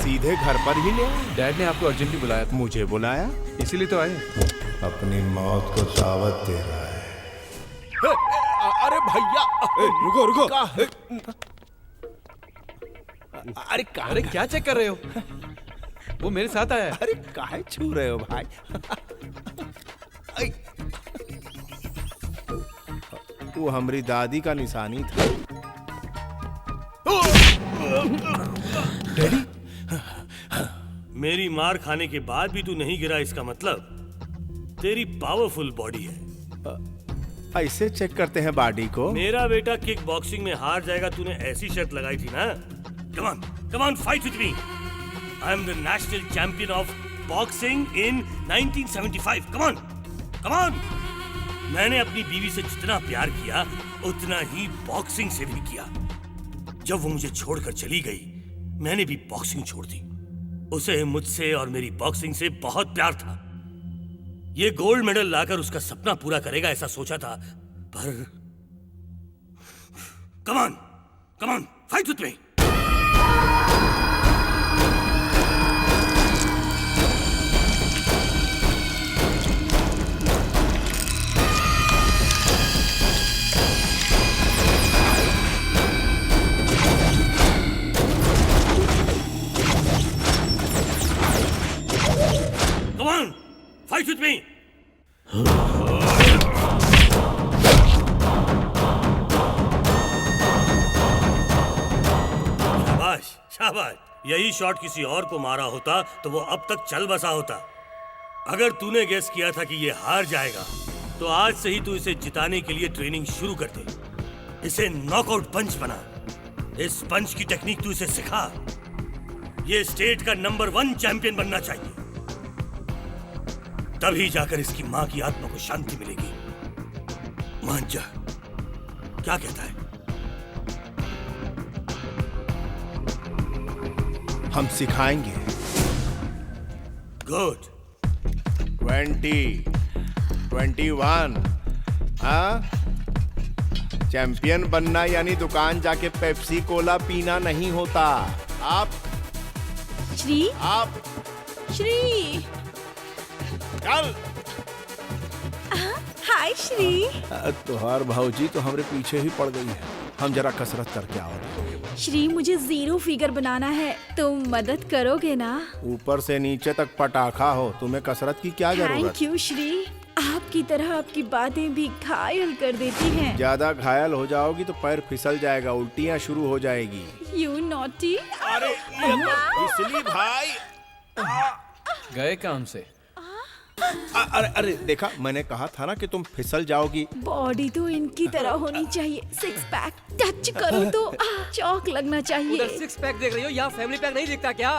सीधे घर पर ही ले आए? डैड ने आपको अर्जेंटली बुलाया था। मुझे बुलाया? इसीलिए तो आए। अपनी मौत को दावत दे रहा है। अरे भैया, रुको रुको। अरे क्या चेक कर रहे हो? वो मेरे साथ आया है। अरे काहे छू रहे हो भाई? वो हमारी दादी का निशानी था। डैडी, मेरी मार खाने के बाद भी तू नहीं गिरा, इसका मतलब तेरी पावरफुल बॉडी है। ऐसे चेक करते हैं बॉडी को? मेरा बेटा किक बॉक्सिंग में हार जाएगा, तूने ऐसी शर्त लगाई थी ना। Come on, fight with me. I am the national champion of boxing in 1975. Come on. मैंने अपनी बीवी से जितना प्यार किया, उतना ही बॉक्सिंग से भी किया। जब वो मुझे छोड़कर चली गई, मैंने भी बॉक्सिंग छोड़ दी। उसे मुझसे और मेरी बॉक्सिंग से बहुत प्यार था। ये गोल्ड मेडल लाकर उसका सपना पूरा करेगा ऐसा सोचा था, पर Come on, fight with me. Come on, fight with me. शाबाश, यही शॉट किसी और को मारा होता तो वो अब तक चल बसा होता। अगर तूने गेस किया था कि ये हार जाएगा, तो आज से ही तू इसे जिताने के लिए ट्रेनिंग शुरू कर दे। इसे नॉकआउट पंच बना। इस पंच की टेक्निक तू इसे सिखा। ये स्टेट का नंबर 1 चैंपियन बनना चाहिए। तभी जाकर इसकी मां की आत्मा को शांति मिलेगी। मान जा, क्या कहता है? हम सिखाएंगे। गुड। 20, 21, हाँ? चैंपियन बनना यानी दुकान जाके पेप्सी कोला पीना नहीं होता। आप श्री चल। हाय श्री। तुहार भाऊजी तो हमारे पीछे ही पड़ गई है। हम जरा कसरत करके आओ। श्री, मुझे 0 फिगर बनाना है, तुम मदद करोगे ना? ऊपर से नीचे तक पटाखा हो, तुम्हें कसरत की क्या जरूरत? थैंक यू श्री, आपकी तरह आपकी बातें भी घायल कर देती हैं। ज्यादा घायल हो जाओगी तो पैर फिसल जाएगा, उल्टियाँ शुरू हो जाएगी। You naughty. अरे इसलिए भाई गए काम से? अरे अरे देखा, मैंने कहा था ना कि तुम फिसल जाओगी। बॉडी तो इनकी तरह होनी चाहिए, सिक्स पैक टच करो तो चौक लगना चाहिए। उधर सिक्स पैक देख रही हो, यहाँ फैमिली पैक नहीं दिखता क्या?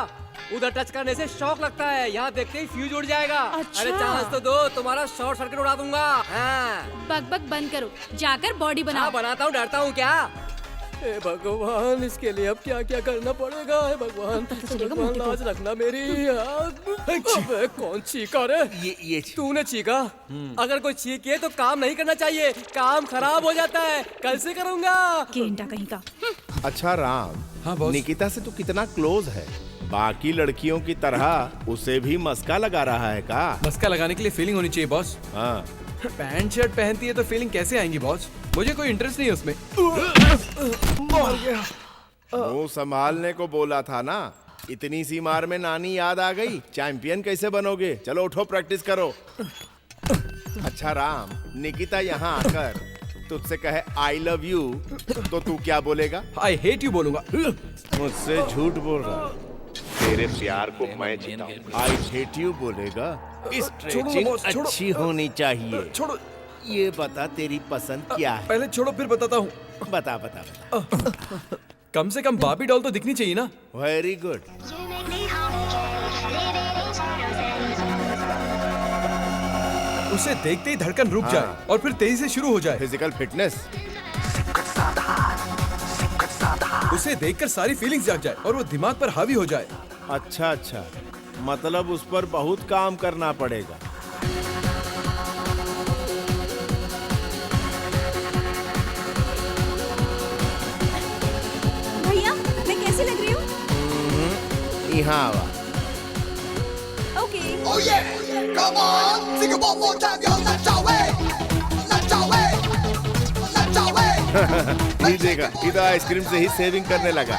उधर टच करने से शौक लगता है, यहाँ देखते ही फ्यूज उड़ जाएगा। अच्छा। अरे चांस तो दो, तुम्हारा शॉर्ट सर्किट उड़ा दूंगा। हाँ। बक बक बंद करो, जाकर बॉडी बनाओ। बनाता हूँ, डरता हूँ क्या? हे भगवान, इसके लिए अब क्या क्या करना पड़ेगा? हे भगवान, भगवान लाज रखना मेरी। अबे कौन चीखा रे? ये तूने चीखा? अगर कोई चीखे तो काम नहीं करना चाहिए, काम खराब हो जाता है। कल से करूँगा। गेंडा कहीं का। अच्छा राम, हाँ बॉस। निकिता से तू कितना क्लोज है? बाकी लड़कियों की तरह उसे भी मस्का लगा रहा है का? मस्का लगाने के लिए फीलिंग होनी चाहिए बॉस। हाँ। पैंट शर्ट पहनती है तो फीलिंग कैसे आएंगी बॉस? मुझे कोई इंटरेस्ट नहीं है उसमें। मर गया। मुंह संभालने को बोला था ना। इतनी सी मार में नानी याद आ गई। चैंपियन कैसे बनोगे? चलो उठो, प्रैक्टिस करो। अच्छा राम, निकिता यहाँ आकर तुझसे कहे आई लव यू तो तू क्या बोलेगा? आई हेट यू बोलूंगा। मुझसे झूठ बोल रहा है। तेरे प्यार को मैं जीता हूँ। आई हेट यू बोलेगा? स्ट्रेचिंग अच्छी होनी चाहिए। छोड़ो। ये बता तेरी पसंद क्या है? पहले छोड़ो फिर बताता हूँ। बता बता बता। कम से कम बाबी डॉल तो दिखनी चाहिए ना। Very good. उसे देखते ही धड़कन रुक जाए और फिर तेजी से शुरू हो जाए। Physical fitness. उसे देखकर सारी फीलिंग्स जाग जाए और वो दिमाग पर हावी हो जाए। अच्छा अच्छा, मतलब उस पर बहुत काम करना पड़ेगा। भैया, मैं कैसी लग रही हूँ? यहाँ आवा। Okay. Oh yeah, come on, sing it one more time, yo, let's go away, let's go away, let's go away. ये देखा, इधर आइसक्रीम से ही सेविंग करने लगा।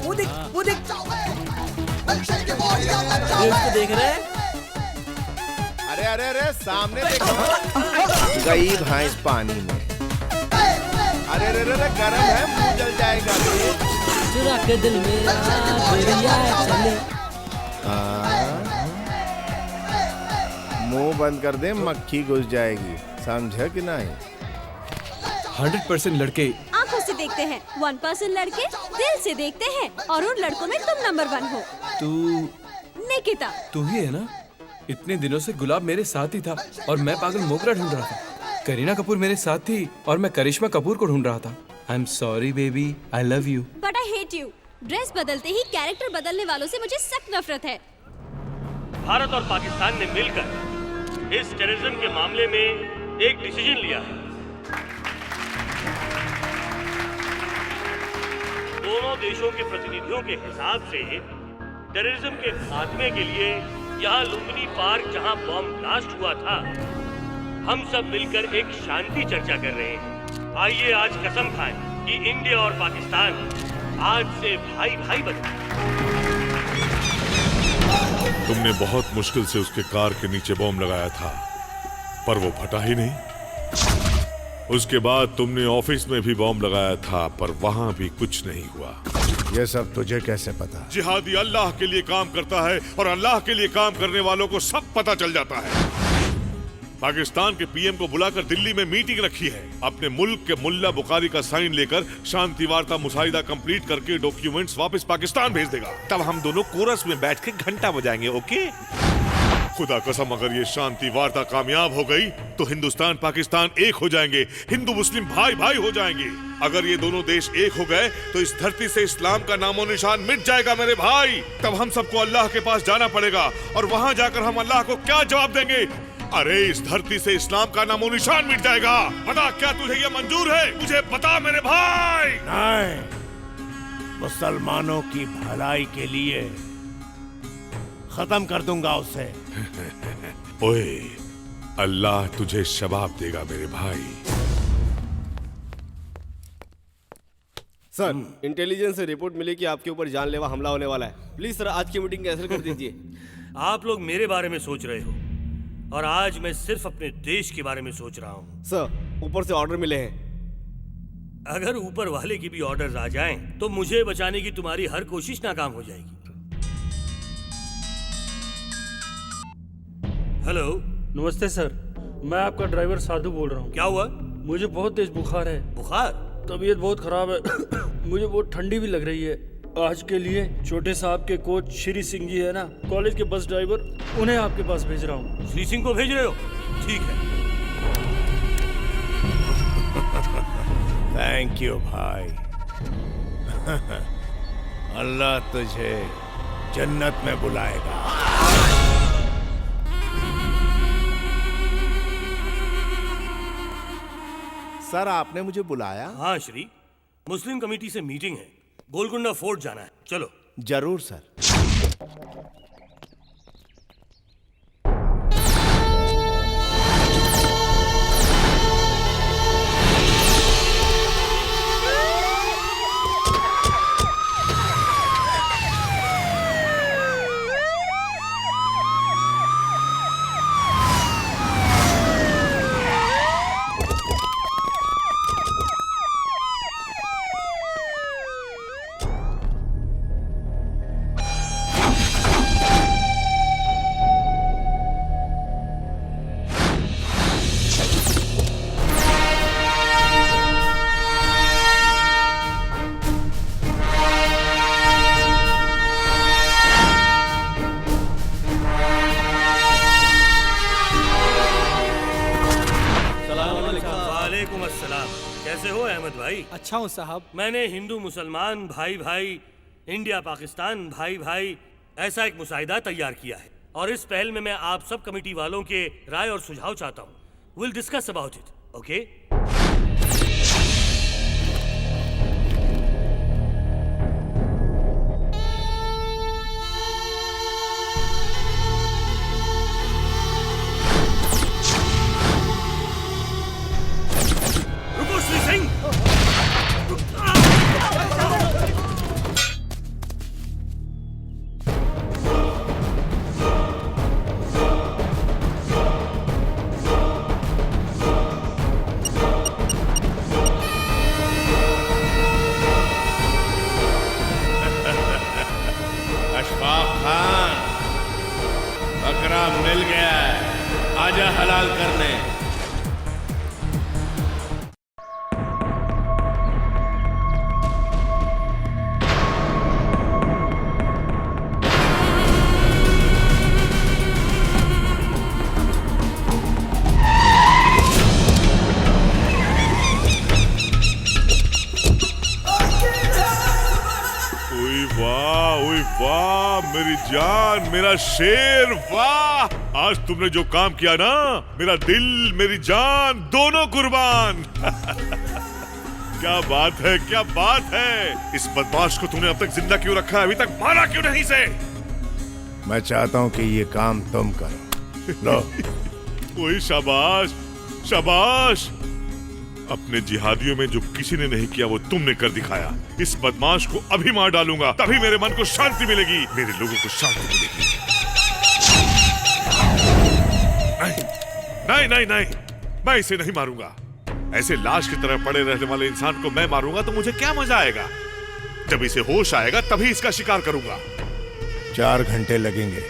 वो देख, वो देख। इसको देख रहे हैं? अरे अरे अरे, सामने देखो। गई भैंस पानी में। अरे अरे अरे, गरम है, मुंह जल जाएगा। चुरा के दिल मेरा चले। मुंह बंद कर दे, मक्खी घुस जाएगी। समझा कि नहीं? 100% लड़के आंखों से देखते हैं, 1% लड़के दिल से देखते हैं, और उन लड़कों में तुम नंबर 1 हो। तू निकिता। तू ही है ना? इतने दिनों से गुलाब मेरे साथ ही था और मैं पागल मोगरा ढूंढ रहा था। करीना कपूर मेरे साथ थी और मैं करिश्मा कपूर को ढूंढ रहा था। I am sorry baby, I love you. But I hate you. Dress बदलते ही कैरेक्टर बदलने वालों से मुझे सख्त नफरत है। भारत और पाकिस्तान ने मिलकर इस टेररिज्म के मामले में एक डिसीजन लिया है। दोनों देशों के प्रतिनिधियों के हिसाब से टेररिज्म के खात्मे के लिए यहाँ लुम्बिनी पार्क जहाँ बॉम्ब ब्लास्ट हुआ था, हम सब मिलकर एक शांति चर्चा कर रहे हैं। आइए आज कसम खाएं कि इंडिया और पाकिस्तान आज से भाई भाई बने। तुमने बहुत मुश्किल से उसके कार के नीचे बॉम्ब लगाया था, पर वो फटा ही नहीं। उसके बाद तुमने ऑफिस में भी बॉम्ब लगाया था, पर वहां भी कुछ नहीं हुआ। ये सब तुझे कैसे पता? जिहादी अल्लाह के लिए काम करता है और अल्लाह के लिए काम करने वालों को सब पता चल जाता है। पाकिस्तान के पीएम को बुलाकर दिल्ली में मीटिंग रखी है। अपने मुल्क के मुल्ला बुखारी का साइन लेकर शांति वार्ता मुसाहिदा कंप्लीट करके डॉक्यूमेंट्स वापस पाकिस्तान भेज देगा। तब हम दोनों कोरस में बैठ के घंटा बजाएंगे। ओके? खुदा कसम, अगर ये शांति वार्ता कामयाब हो गई तो हिंदुस्तान पाकिस्तान एक हो जाएंगे, हिंदू मुस्लिम भाई भाई हो जाएंगे। अगर ये दोनों देश एक हो गए तो इस धरती से इस्लाम का नामो निशान मिट जाएगा मेरे भाई। तब हम सबको अल्लाह के पास जाना पड़ेगा और वहां जाकर हम अल्लाह को क्या जवाब देंगे? अरे इस धरती से इस्लाम का नामो निशान मिट जाएगा। बता, क्या तुझे ये मंजूर है? मुझे बता मेरे भाई। नहीं, मुसलमानों की भलाई के लिए खत्म कर दूंगा उसे। ओए, अल्लाह तुझे शबाब देगा मेरे भाई। सर, इंटेलिजेंस से रिपोर्ट मिली कि आपके ऊपर जानलेवा हमला होने वाला है। प्लीज सर, आज की मीटिंग कैंसिल कर दीजिए। आप लोग मेरे बारे में सोच रहे हो और आज मैं सिर्फ अपने देश के बारे में सोच रहा हूँ। सर, ऊपर से ऑर्डर मिले हैं। अगर ऊपर वाले की भी ऑर्डर्स आ जाएं, तो मुझे बचाने की तुम्हारी हर कोशिश नाकाम हो जाएगी। हेलो। नमस्ते सर, मैं आपका ड्राइवर साधु बोल रहा हूँ। क्या हुआ? मुझे बहुत तेज बुखार है। बुखार? तबीयत बहुत खराब है। मुझे बहुत ठंडी भी लग रही है। आज के लिए छोटे साहब के कोच श्री सिंह जी है ना, कॉलेज के बस ड्राइवर, उन्हें आपके पास भेज रहा हूँ। श्री सिंह को भेज रहे हो? ठीक है। थैंक यू भाई। अल्लाह तुझे जन्नत में बुलाएगा। सर, आपने मुझे बुलाया? हाँ श्री, मुस्लिम कमेटी से मीटिंग है, गोलकुंडा फोर्ट जाना है। चलो। जरूर सर। कैसे हो अहमद भाई? अच्छा हूँ साहब। मैंने हिंदू मुसलमान भाई भाई, इंडिया पाकिस्तान भाई भाई ऐसा एक मुसाहिदा तैयार किया है और इस पहल में मैं आप सब कमेटी वालों के राय और सुझाव चाहता हूँ। Will discuss about it, okay? मिल गया है, आजा हलाल करने। वाह मेरी जान, मेरा शेर, वाह! आज तुमने जो काम किया ना, मेरा दिल मेरी जान दोनों कुर्बान। क्या बात है, क्या बात है। इस बदमाश को तूने अब तक जिंदा क्यों रखा है? अभी तक मारा क्यों नहीं से? मैं चाहता हूं कि ये काम तुम करो। लो। वही, शाबाश शाबाश। अपने जिहादियों में जो किसी ने नहीं किया वो तुमने कर दिखाया। इस बदमाश को अभी मार डालूंगा, तभी मेरे मन को शांति मिलेगी, मेरे लोगों को शांति मिलेगी। नहीं नहीं नहीं नहीं, मैं इसे नहीं मारूंगा। ऐसे लाश की तरह पड़े रहने वाले इंसान को मैं मारूंगा तो मुझे क्या मजा आएगा? जब इसे होश आएगा तभी इसका शिकार करूंगा। 4 घंटे लगेंगे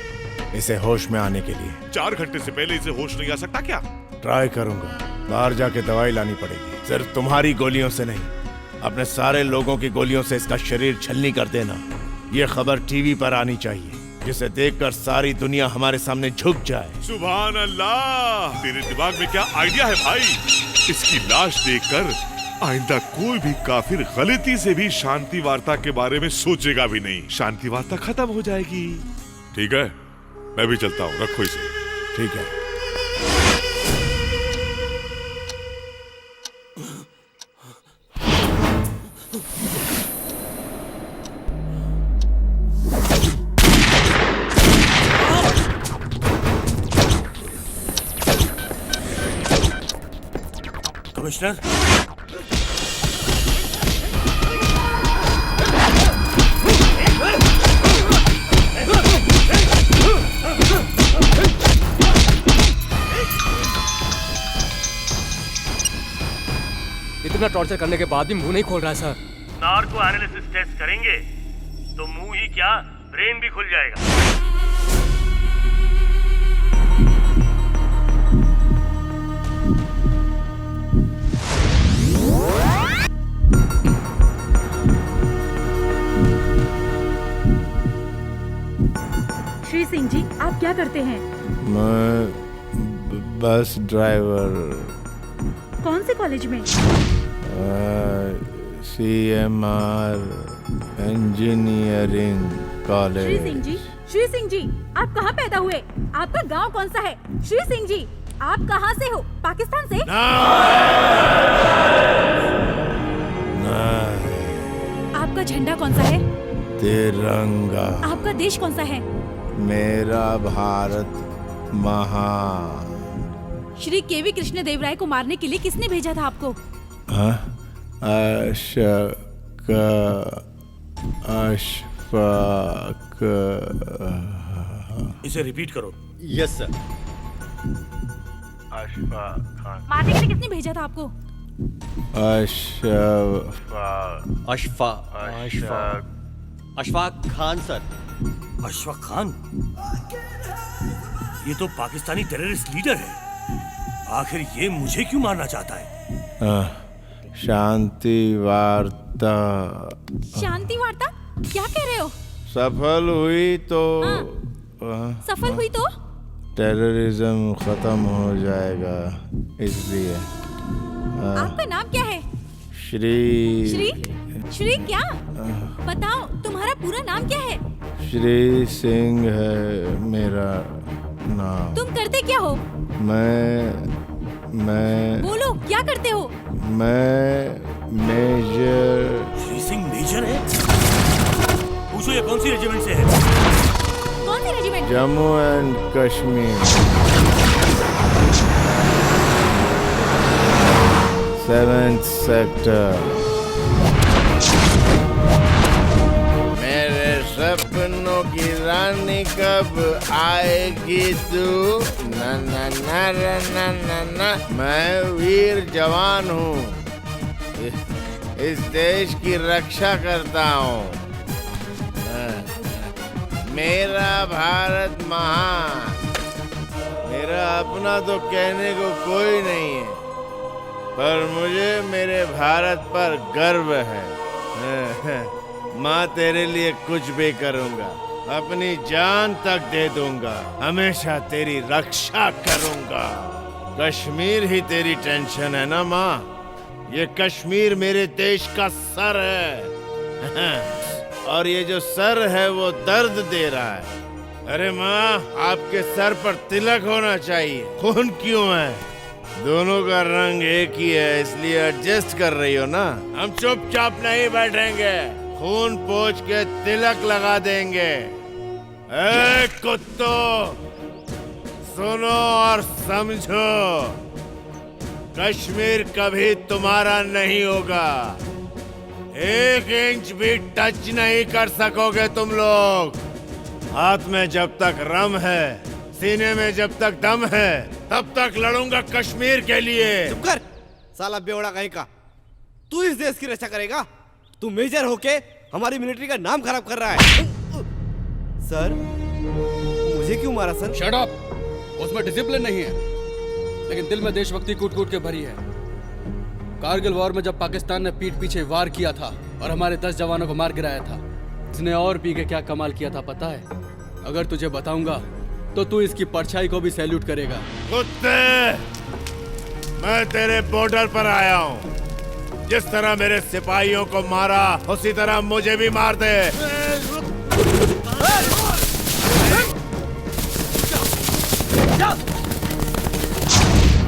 इसे होश में आने के लिए। 4 घंटे से पहले इसे होश नहीं आ सकता क्या? ट्राई करूंगा। बाहर जाके दवाई लानी पड़ेगी। सिर्फ तुम्हारी गोलियों से नहीं, अपने सारे लोगों की गोलियों से इसका शरीर छलनी कर देना। ये खबर टीवी पर आनी चाहिए, जिसे देखकर सारी दुनिया हमारे सामने झुक जाए। सुभान अल्लाह, तेरे दिमाग में क्या आइडिया है भाई? इसकी लाश देखकर आइंदा कोई भी काफिर गलती से भी शांति वार्ता के बारे में सोचेगा भी नहीं। शांति वार्ता खत्म हो जाएगी। ठीक है, मैं भी चलता हूँ, रखो इसे। ठीक है। कमिश्नर, इतना टॉर्चर करने के बाद भी मुंह नहीं खोल रहा है सर। नार्को एनालिसिस टेस्ट करेंगे तो मुंह ही क्या, ब्रेन भी खुल जाएगा। करते हैं? मैं बस ड्राइवर। कौन से कॉलेज में? CMR engineering Shri Singh college. जी, श्री सिंह जी, आप कहाँ पैदा हुए? आपका गांव कौन सा है? श्री सिंह जी, आप कहाँ से हो? पाकिस्तान से? आपका झंडा कौन सा है? तिरंगा। आपका देश कौन सा है? मेरा भारत महान। श्री केवी कृष्णदेवराय को मारने के लिए किसने भेजा था आपको? अशक अशफाक। इसे रिपीट करो। Yes sir. अशफाक खान। मारने के लिए किसने भेजा था आपको? अशफाक खान सर। अशफाक खान? ये तो पाकिस्तानी टेररिस्ट लीडर है। आखिर ये मुझे क्यों मारना चाहता है? शांति वार्ता। शांति वार्ता? क्या कह रहे हो? सफल हुई तो सफल हुई तो टेररिज्म खत्म हो जाएगा, इसलिए। आपका नाम क्या है? श्री। श्री? श्री क्या? बताओ, तुम्हारा पूरा नाम क्या है? श्री सिंह है मेरा नाम। तुम करते क्या हो? मैं बोलो, क्या करते हो? मैं मेजर। श्री सिंह मेजर है? पूछो ये कौन सी रेजिमेंट से है? कौन सी regiment? Jammu and Kashmir 7th sector. मेरे सपनों की रानी कब आएगी तू? ना ना ना ना ना ना ना। मैं वीर जवान हूँ, इस देश की रक्षा करता हूँ। मेरा भारत महान। मेरा अपना तो कहने को कोई नहीं है, पर मुझे मेरे भारत पर गर्व है। माँ, तेरे लिए कुछ भी करूँगा, अपनी जान तक दे दूंगा, हमेशा तेरी रक्षा करूँगा। कश्मीर ही तेरी टेंशन है ना माँ? ये कश्मीर मेरे देश का सर है और ये जो सर है वो दर्द दे रहा है। अरे माँ, आपके सर पर तिलक होना चाहिए। खून क्यों है? दोनों का रंग एक ही है, इसलिए एडजस्ट कर रही हो ना? हम चुपचाप नहीं बैठेंगे, खून पोंछ के तिलक लगा देंगे। ए कुत्तों, सुनो और समझो, कश्मीर कभी तुम्हारा नहीं होगा। 1 इंच भी टच नहीं कर सकोगे तुम लोग। हाथ में जब तक रम है, सीने में जब तक दम है, तब तक लड़ूंगा कश्मीर के लिए। चुप कर, साला बेवड़ा कहीं का। तू इस देश की रक्षा करेगा? तू मेजर होके हमारी मिलिट्री का नाम खराब कर रहा है। सर, मुझे क्यों मारा सर? Shut up. उसमें डिसिप्लिन नहीं है, लेकिन दिल में देशभक्ति कूट कूट के भरी है। कारगिल वॉर में जब पाकिस्तान ने पीठ पीछे वार किया था और हमारे 10 जवानों को मार गिराया था, इसने और पी के क्या कमाल किया था पता है? अगर तुझे बताऊंगा तो तू इसकी परछाई को भी सैल्यूट करेगा। कुत्ते, मैं तेरे बॉर्डर पर आया हूँ। जिस तरह मेरे सिपाहियों को मारा, उसी तरह मुझे भी मार दे।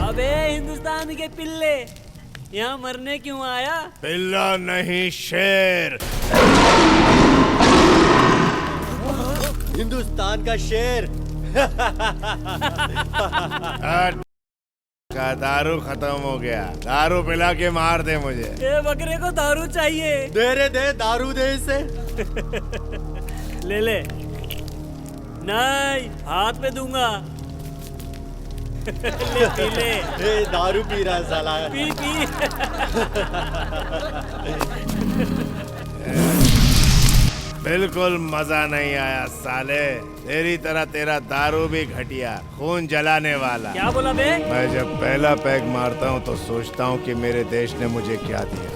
अबे हिंदुस्तान के पिल्ले, यहाँ मरने क्यों आया? पिल्ला नहीं, शेर। हिंदुस्तान का शेर। का दारू खत्म हो गया, दारू पिला के मार दे मुझे। ये बकरे को दारू चाहिए। दे दारू दे इसे। ले ले। नहीं, हाथ पे दूंगा। ले पी ले। दारू पी रहा है साला। P P. बिल्कुल मजा नहीं आया साले। तेरी तरह तेरा दारू भी घटिया, खून जलाने वाला। क्या बोला बे? मैं जब पहला पैग मारता हूँ तो सोचता हूँ कि मेरे देश ने मुझे क्या दिया।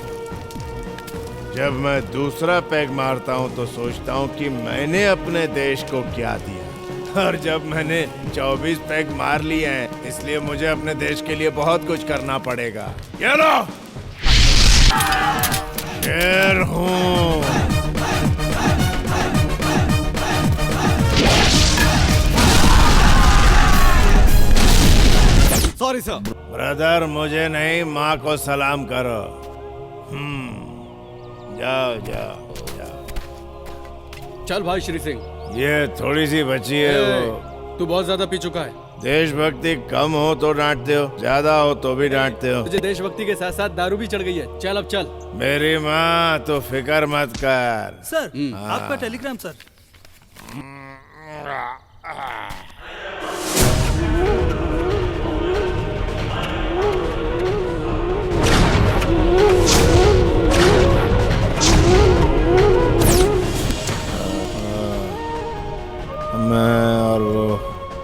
जब मैं दूसरा पैग मारता हूँ तो सोचता हूँ कि मैंने अपने देश को क्या दिया। और जब मैंने 24 पैग मार लिए हैं, इसलिए मुझे अपने देश के लिए बहुत कुछ करना पड़ेगा। ये लो, शेर हूँ। Sorry sir. ब्रदर, मुझे नहीं, माँ को सलाम करो। जाओ जाओ जाओ। चल भाई श्री सिंह। ये थोड़ी सी बची है वो। तू बहुत ज्यादा पी चुका है। देशभक्ति कम हो तो डांटते हो, ज्यादा हो तो भी डांटते हो। तुझे देशभक्ति के साथ साथ दारू भी चढ़ गई है। चल अब चल। मेरी माँ, तो फिक्र मत कर। सर, आपका टेलीग्राम सर। मैं और वो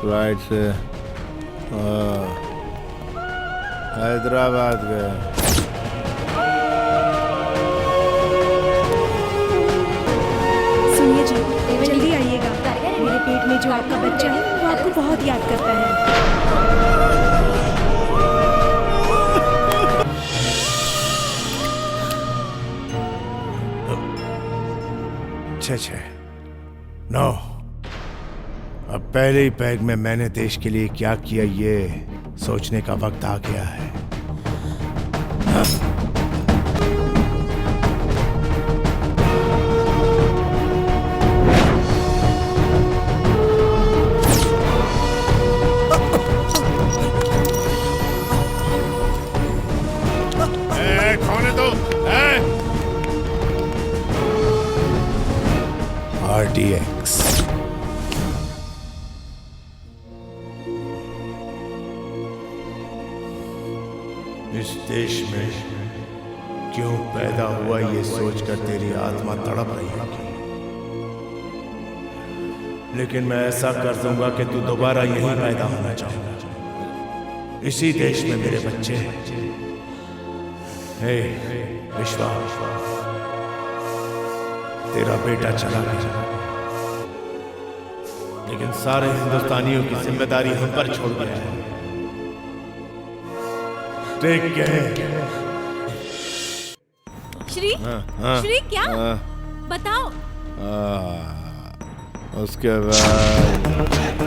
फ्लाइट से हैदराबाद गए। सुनिए जी, जल्दी आइएगा। मेरे पेट में जो आपका बच्चा है वो आपको बहुत याद करता है। छः 9। अब पहले ही पैग में मैंने देश के लिए क्या किया, ये सोचने का वक्त आ गया है। कौन है तू? RDX। इस देश में क्यों पैदा हुआ, ये सोचकर तेरी आत्मा तड़प रही होगी, लेकिन मैं ऐसा कर दूंगा कि तू दोबारा यहीं पैदा होना चाहेगा। इसी देश में मेरे बच्चे हैं। हे विश्वा, तेरा बेटा चला गया, लेकिन सारे हिंदुस्तानियों की जिम्मेदारी हम पर छोड़ गया है। श्री, श्री क्या? बताओ। उसके बाद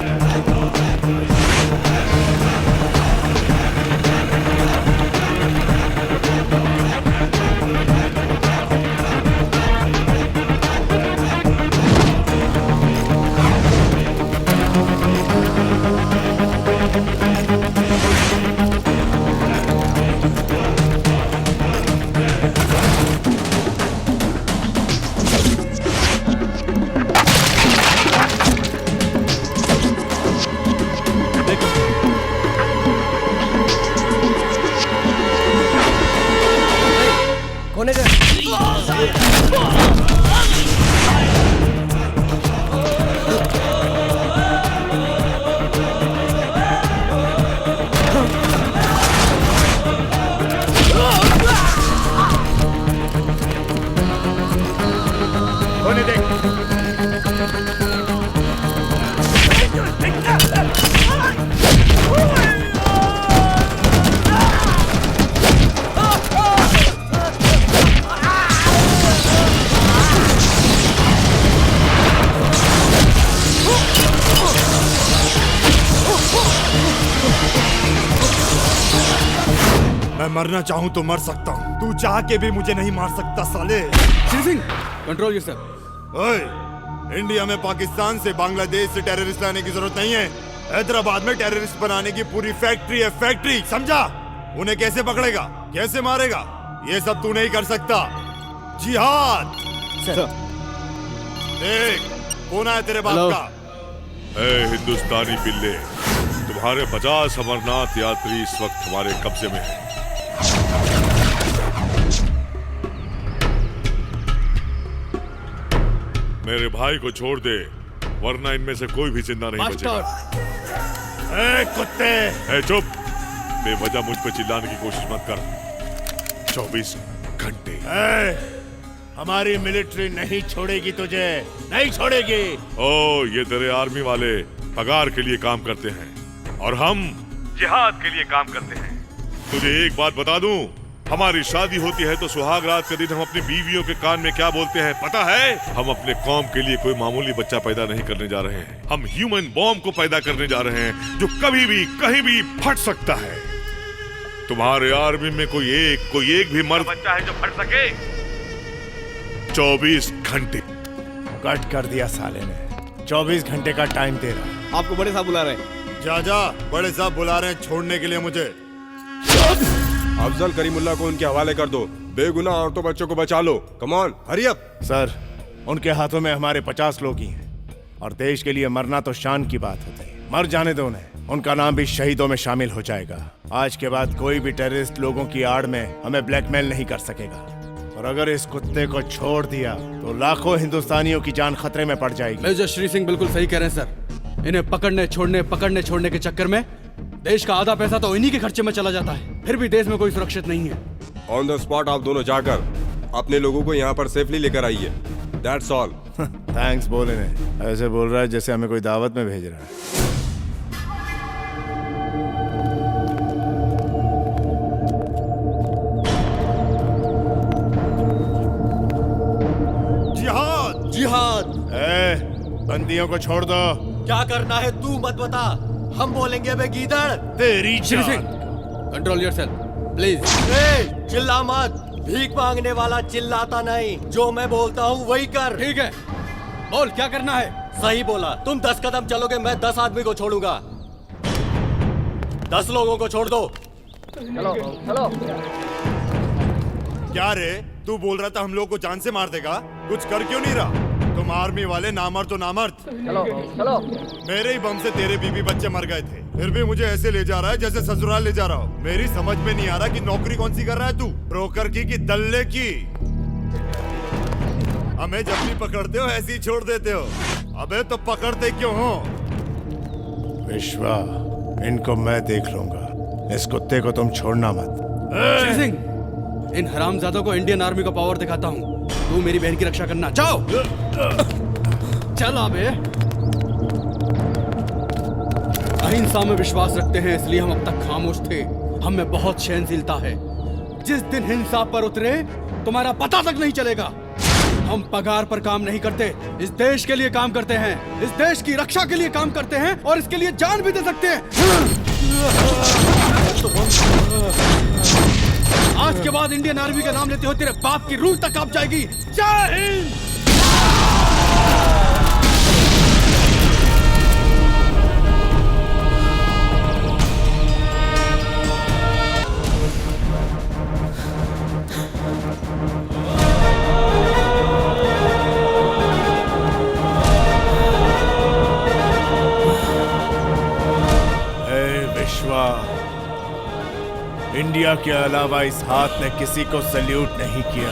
मरना चाहूं तो मर सकता हूं, तू चाह के भी मुझे नहीं मार सकता साले। Shri Singh, control yourself. ओए, इंडिया में पाकिस्तान से, बांग्लादेश से टेररिस्ट लाने की जरूरत नहीं है। हैदराबाद में टेररिस्ट बनाने की पूरी फैक्ट्री है, फैक्ट्री, समझा? उन्हें कैसे पकड़ेगा, कैसे मारेगा, ये सब तू नहीं कर सकता। जिहाद। देख, कौन है तेरे बाप का? हिंदुस्तानी पिल्ले, तुम्हारे 50 अमरनाथ यात्री इस वक्त हमारे कब्जे में हैं। मेरे भाई को छोड़ दे, वरना इनमें से कोई भी जिंदा नहीं बचेगा। ए कुत्ते! ए चुप! बेवजह मुझ पे चिल्लाने की कोशिश मत कर। 24 घंटे। हमारी मिलिट्री नहीं छोड़ेगी तुझे, नहीं छोड़ेगी। ओ, ये तेरे आर्मी वाले पगार के लिए काम करते हैं और हम जिहाद के लिए काम करते हैं। तुझे एक बात बता दूं, हमारी शादी होती है तो सुहाग रात के दिन हम अपनी बीवियों के कान में क्या बोलते हैं पता है? हम अपने कौम के लिए कोई मामूली बच्चा पैदा नहीं करने जा रहे हैं, हम ह्यूमन बॉम्ब को पैदा करने जा रहे हैं जो कभी भी कहीं भी फट सकता है। तुम्हारे आर्मी में कोई एक भी मर्द बच्चा है जो फट सके? 24 घंटे। कट कर दिया साले ने। 24 घंटे का टाइम दे रहा है। आपको बड़े साहब बुला रहे हैं। जा बड़े साहब बुला रहे हैं छोड़ने के लिए मुझे। अफजल करीमुल्लाह को उनके हवाले कर दो। बेगुनाह औरतों बच्चों को बचा लो। Come on, hurry up. Sir, उनके हाथों में हमारे 50 लोग ही हैं और देश के लिए मरना तो शान की बात होती है। मर जाने दो उन्हें, उनका नाम भी शहीदों में शामिल हो जाएगा। आज के बाद कोई भी टेररिस्ट लोगों की आड़ में हमें ब्लैकमेल नहीं कर सकेगा और अगर इस कुत्ते को छोड़ दिया तो लाखों हिंदुस्तानियों की जान खतरे में पड़ जाएगी। मेजर श्री सिंह बिल्कुल सही कह रहे हैं सर। इन्हें पकड़ने छोड़ने के चक्कर में देश का आधा पैसा तो इन्हीं के खर्चे में चला जाता है। फिर भी देश में कोई सुरक्षित नहीं है। ऑन द स्पॉट आप दोनों जाकर अपने लोगों को यहाँ पर सेफली लेकर आइए। That's all. थैंक्स बोले ने, ऐसे बोल रहा है जैसे हमें कोई दावत में भेज रहा है। जिहाद। बंदियों को छोड़ दो। क्या करना है तू मत बता, हम बोलेंगे बे गीदड़। तेरी Shri Singh, control yourself please. चिल्ला मत, भीख मांगने वाला चिल्लाता नहीं, जो मैं बोलता हूँ वही कर। ठीक है, बोल क्या करना है। सही बोला, तुम 10 कदम चलोगे मैं 10 आदमी को छोड़ूंगा। 10 लोगों को छोड़ दो। चलो। क्या रे, तू बोल रहा था हम लोग को जान से मार देगा, कुछ कर क्यों नहीं रहा? तुम आर्मी वाले नामर्द तो नामर्द। चलो। मेरे ही बम से तेरे बीबी बच्चे मर गए थे, फिर भी मुझे ऐसे ले जा रहा है जैसे ससुराल ले जा रहा हो। मेरी समझ में नहीं आ रहा कि नौकरी कौन सी कर रहा है तू, ब्रोकर की कि दल्ले की? हमें जब भी पकड़ते हो ऐसे ही छोड़ देते हो। अबे तो पकड़ते क्यों हो? विश्वा, इनको मैं देख लूंगा, इस कुत्ते को तुम छोड़ना मत। श्री सिंह, इन हरामजादों को इंडियन आर्मी का पावर दिखाता हूँ। तू मेरी बहन की रक्षा करना। जाओ। चल अबे। अहिंसा में विश्वास रखते हैं इसलिए हम अब तक खामोश थे। हम में बहुत सहनशीलता है। जिस दिन हिंसा पर उतरे तुम्हारा पता तक नहीं चलेगा। हम पगार पर काम नहीं करते, इस देश के लिए काम करते हैं, इस देश की रक्षा के लिए काम करते हैं और इसके लिए जान भी दे सकते हैं। आज के बाद इंडियन आर्मी का नाम लेते हो तेरे बाप की रूह तक कांप जाएगी। जय हिंद। इंडिया के अलावा इस हाथ ने किसी को सल्यूट नहीं किया।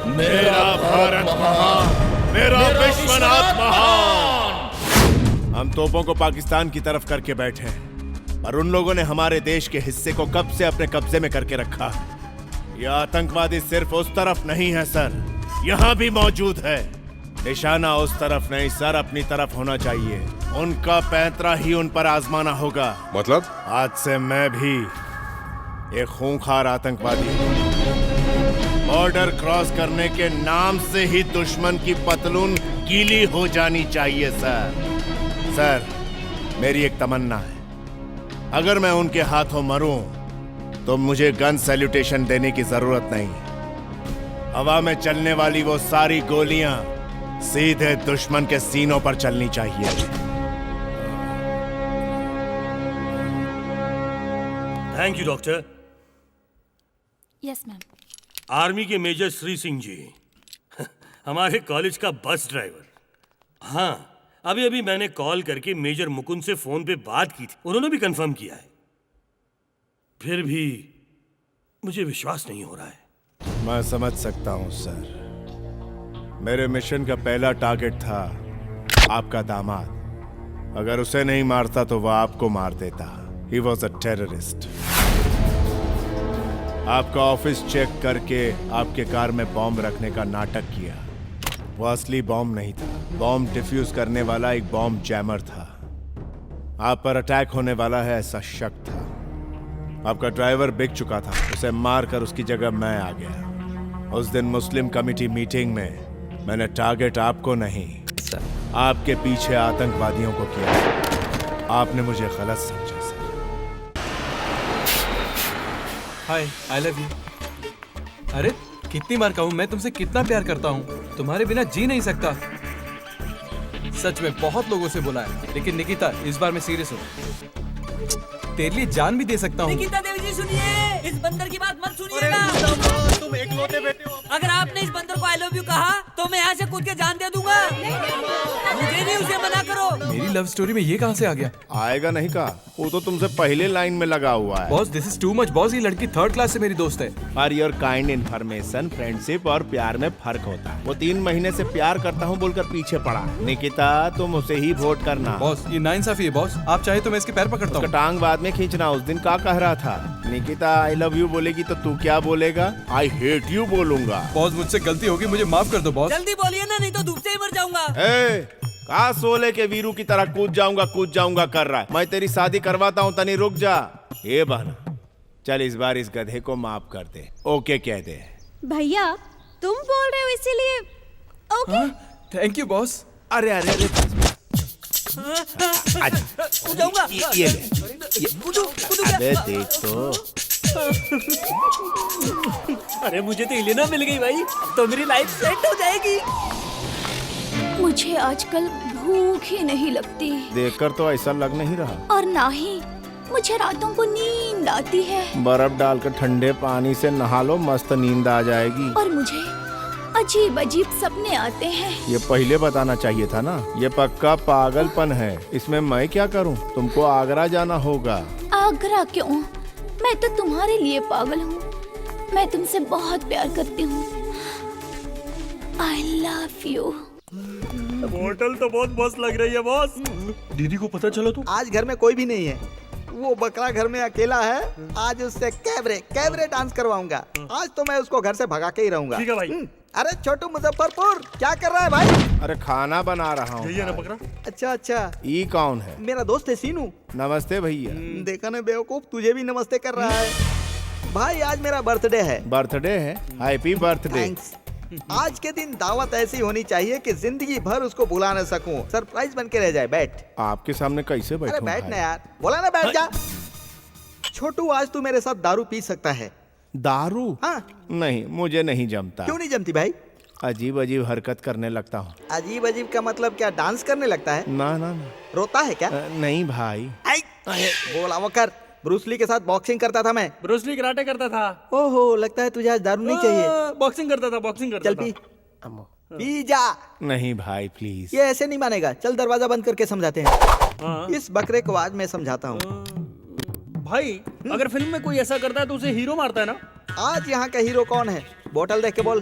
मेरा भारत महान, मेरा विश्वनाथ महान। हम तोपों को पाकिस्तान की तरफ करके बैठे हैं और उन लोगों ने हमारे देश के हिस्से को कब से अपने कब्जे में करके रखा है। यह आतंकवादी सिर्फ उस तरफ नहीं है सर, यहाँ भी मौजूद है। निशाना उस तरफ नहीं सर, अपनी तरफ होना चाहिए। उनका पैंतरा ही उन पर आजमाना होगा। मतलब? आज से मैं भी एक खूंखार आतंकवादी हूँ। बॉर्डर क्रॉस करने के नाम से ही दुश्मन की पतलून गीली हो जानी चाहिए सर। सर, मेरी एक तमन्ना है, अगर मैं उनके हाथों मरूं तो मुझे गन सैल्यूटेशन देने की जरूरत नहीं। हवा में चलने वाली वो सारी गोलियां सीधे दुश्मन के सीनों पर चलनी चाहिए। Thank you doctor. Yes ma'am. Army के मेजर श्री सिंह जी, हमारे कॉलेज का बस ड्राइवर। हाँ, अभी अभी मैंने कॉल करके मेजर मुकुंद से फोन पे बात की थी, उन्होंने भी कंफर्म किया है। फिर भी मुझे विश्वास नहीं हो रहा है। मैं समझ सकता हूं सर। मेरे मिशन का पहला टारगेट था आपका दामाद। अगर उसे नहीं मारता तो वह आपको मार देता। He was a terrorist. आपका ऑफिस चेक करके आपके कार में बॉम्ब रखने का नाटक किया। वो असली बॉम्ब नहीं था। बॉम्ब डिफ्यूज करने वाला एक बॉम्ब जैमर था। आप पर अटैक होने वाला है ऐसा शक था। आपका ड्राइवर बिक चुका था, उसे मारकर उसकी जगह मैं आ गया। उस दिन मुस्लिम कमेटी मीटिंग में मैंने टारगेट आपको नहीं, आपके पीछे आतंकवादियों को किया। आपने मुझे गलत समझा sir. Hi, I love you. अरे कितनी बार कहूँ मैं तुमसे कितना प्यार करता हूँ, तुम्हारे बिना जी नहीं सकता। सच में बहुत लोगों से बोला है, लेकिन निकिता इस बार मैं सीरियस हूँ। तेरे लिए जान भी दे सकता हूँ। निकिता देवी जी सुनिए, इस बंदर की बात मत सुनिएगा। तुम एकलौते बेटे हो। अगर आपने इस बंदर को आई लव यू कहा तो मैं यहाँ से कूद के जान दे दूंगा। मुझे नहीं उसे मना करो। मेरी लव स्टोरी में ये कहाँ से आ गया? आएगा नहीं कहा, वो तो तुमसे पहले लाइन में लगा हुआ है। Boss this is too much boss. ये लड़की 3rd क्लास से मेरी दोस्त है। For your kind information, friendship और प्यार में फर्क होता है। वो 3 महीने से प्यार करता हूँ बोलकर पीछे पड़ा। निकिता तुम उसे ही वोट करना। बॉस ये नाइंसाफी है बॉस। आप चाहे तो मैं इसके पैर पकड़ता हूँ। टांग बाद में खींचना। उस दिन क्या कह रहा था? निकिता आई लव यू बोलेगी तो तू क्या बोलेगा? आई हेट यू बोलूंगा। बॉस मुझसे गलती होगी, मुझे माफ कर दो बॉस। जल्दी बोलिए ना, नहीं तो धूप से ही मर जाऊंगा। का सोले के वीरू की तरह कूद जाऊंगा कर रहा है। मैं तेरी शादी करवाता हूँ, तनी रुक जा। ये बहना चल इस बार इस गधे को माफ कर दे। ओके कह दे। भैया तुम बोल रहे हो इसीलिए ओके। Thank you boss. अरे अरे अरे जाऊंगा। ये ले। अबे देख तो। अरे मुझे तो इलेना मिल गई भाई, तो मेरी लाइफ सेट हो जाएगी। मुझे आजकल भूख ही नहीं लगती। देखकर तो ऐसा लग नहीं रहा। और ना ही मुझे रातों को नींद आती है। बर्फ डालकर ठंडे पानी से नहा लो, मस्त नींद आ जाएगी। और मुझे अजीब अजीब सपने आते हैं। ये पहले बताना चाहिए था ना। ये पक्का पागलपन है। इसमें मैं क्या करूं? तुमको आगरा जाना होगा। आगरा क्यों? मैं तो तुम्हारे लिए पागल हूँ। मैं तुमसे बहुत प्यार करती हूँ। I love you. होटल तो बहुत मस्त लग रही है बॉस। दीदी को पता चला तो? आज घर में कोई भी नहीं है। वो बकरा घर में अकेला है। आज उससे कैबरे डांस करवाऊंगा। आज तो मैं उसको घर से भगा के ही रहूंगा। ठीक है भाई। अरे छोटू मुजफ्फरपुर क्या कर रहा है भाई? अरे खाना बना रहा हूँ। यही है ना बकरा? अच्छा। ये कौन है? मेरा दोस्त है सीनू। नमस्ते भैया। देखा ना बेवकूफ, तुझे भी नमस्ते कर रहा है। भाई आज मेरा बर्थडे है। बर्थडे है? Happy birthday. आज के दिन दावत ऐसी होनी चाहिए कि जिंदगी भर उसको भुला न सकूं। सरप्राइज बन के रह जाए। बैठ। आपके सामने कैसे बैठूं? अरे बैठ ना यार, बोला ना बैठ जा। छोटू आज तू मेरे साथ दारू पी सकता है। दारू? हाँ। नहीं, मुझे नहीं जमता। क्यों नहीं जमती भाई? अजीब अजीब हरकत करने लगता हूँ। अजीब अजीब का मतलब क्या? डांस करने लगता है? ना। रोता है क्या? नहीं भाई। बोला वो कर। ब्रूसली के साथ बॉक्सिंग करता था मैं। ब्रूसली कराटे करता था। ओहो, लगता है तुझे आज दारू नहीं चाहिए। बॉक्सिंग करता था। चल पी जा। नहीं भाई प्लीज। ये ऐसे नहीं मानेगा। चल दरवाजा बंद करके समझाते हैं। इस बकरे को आज मैं समझाता हूँ। भाई अगर फिल्म में कोई ऐसा करता है तो उसे हीरो मारता है ना? आज यहाँ का हीरो कौन है? बोतल देख के बोल।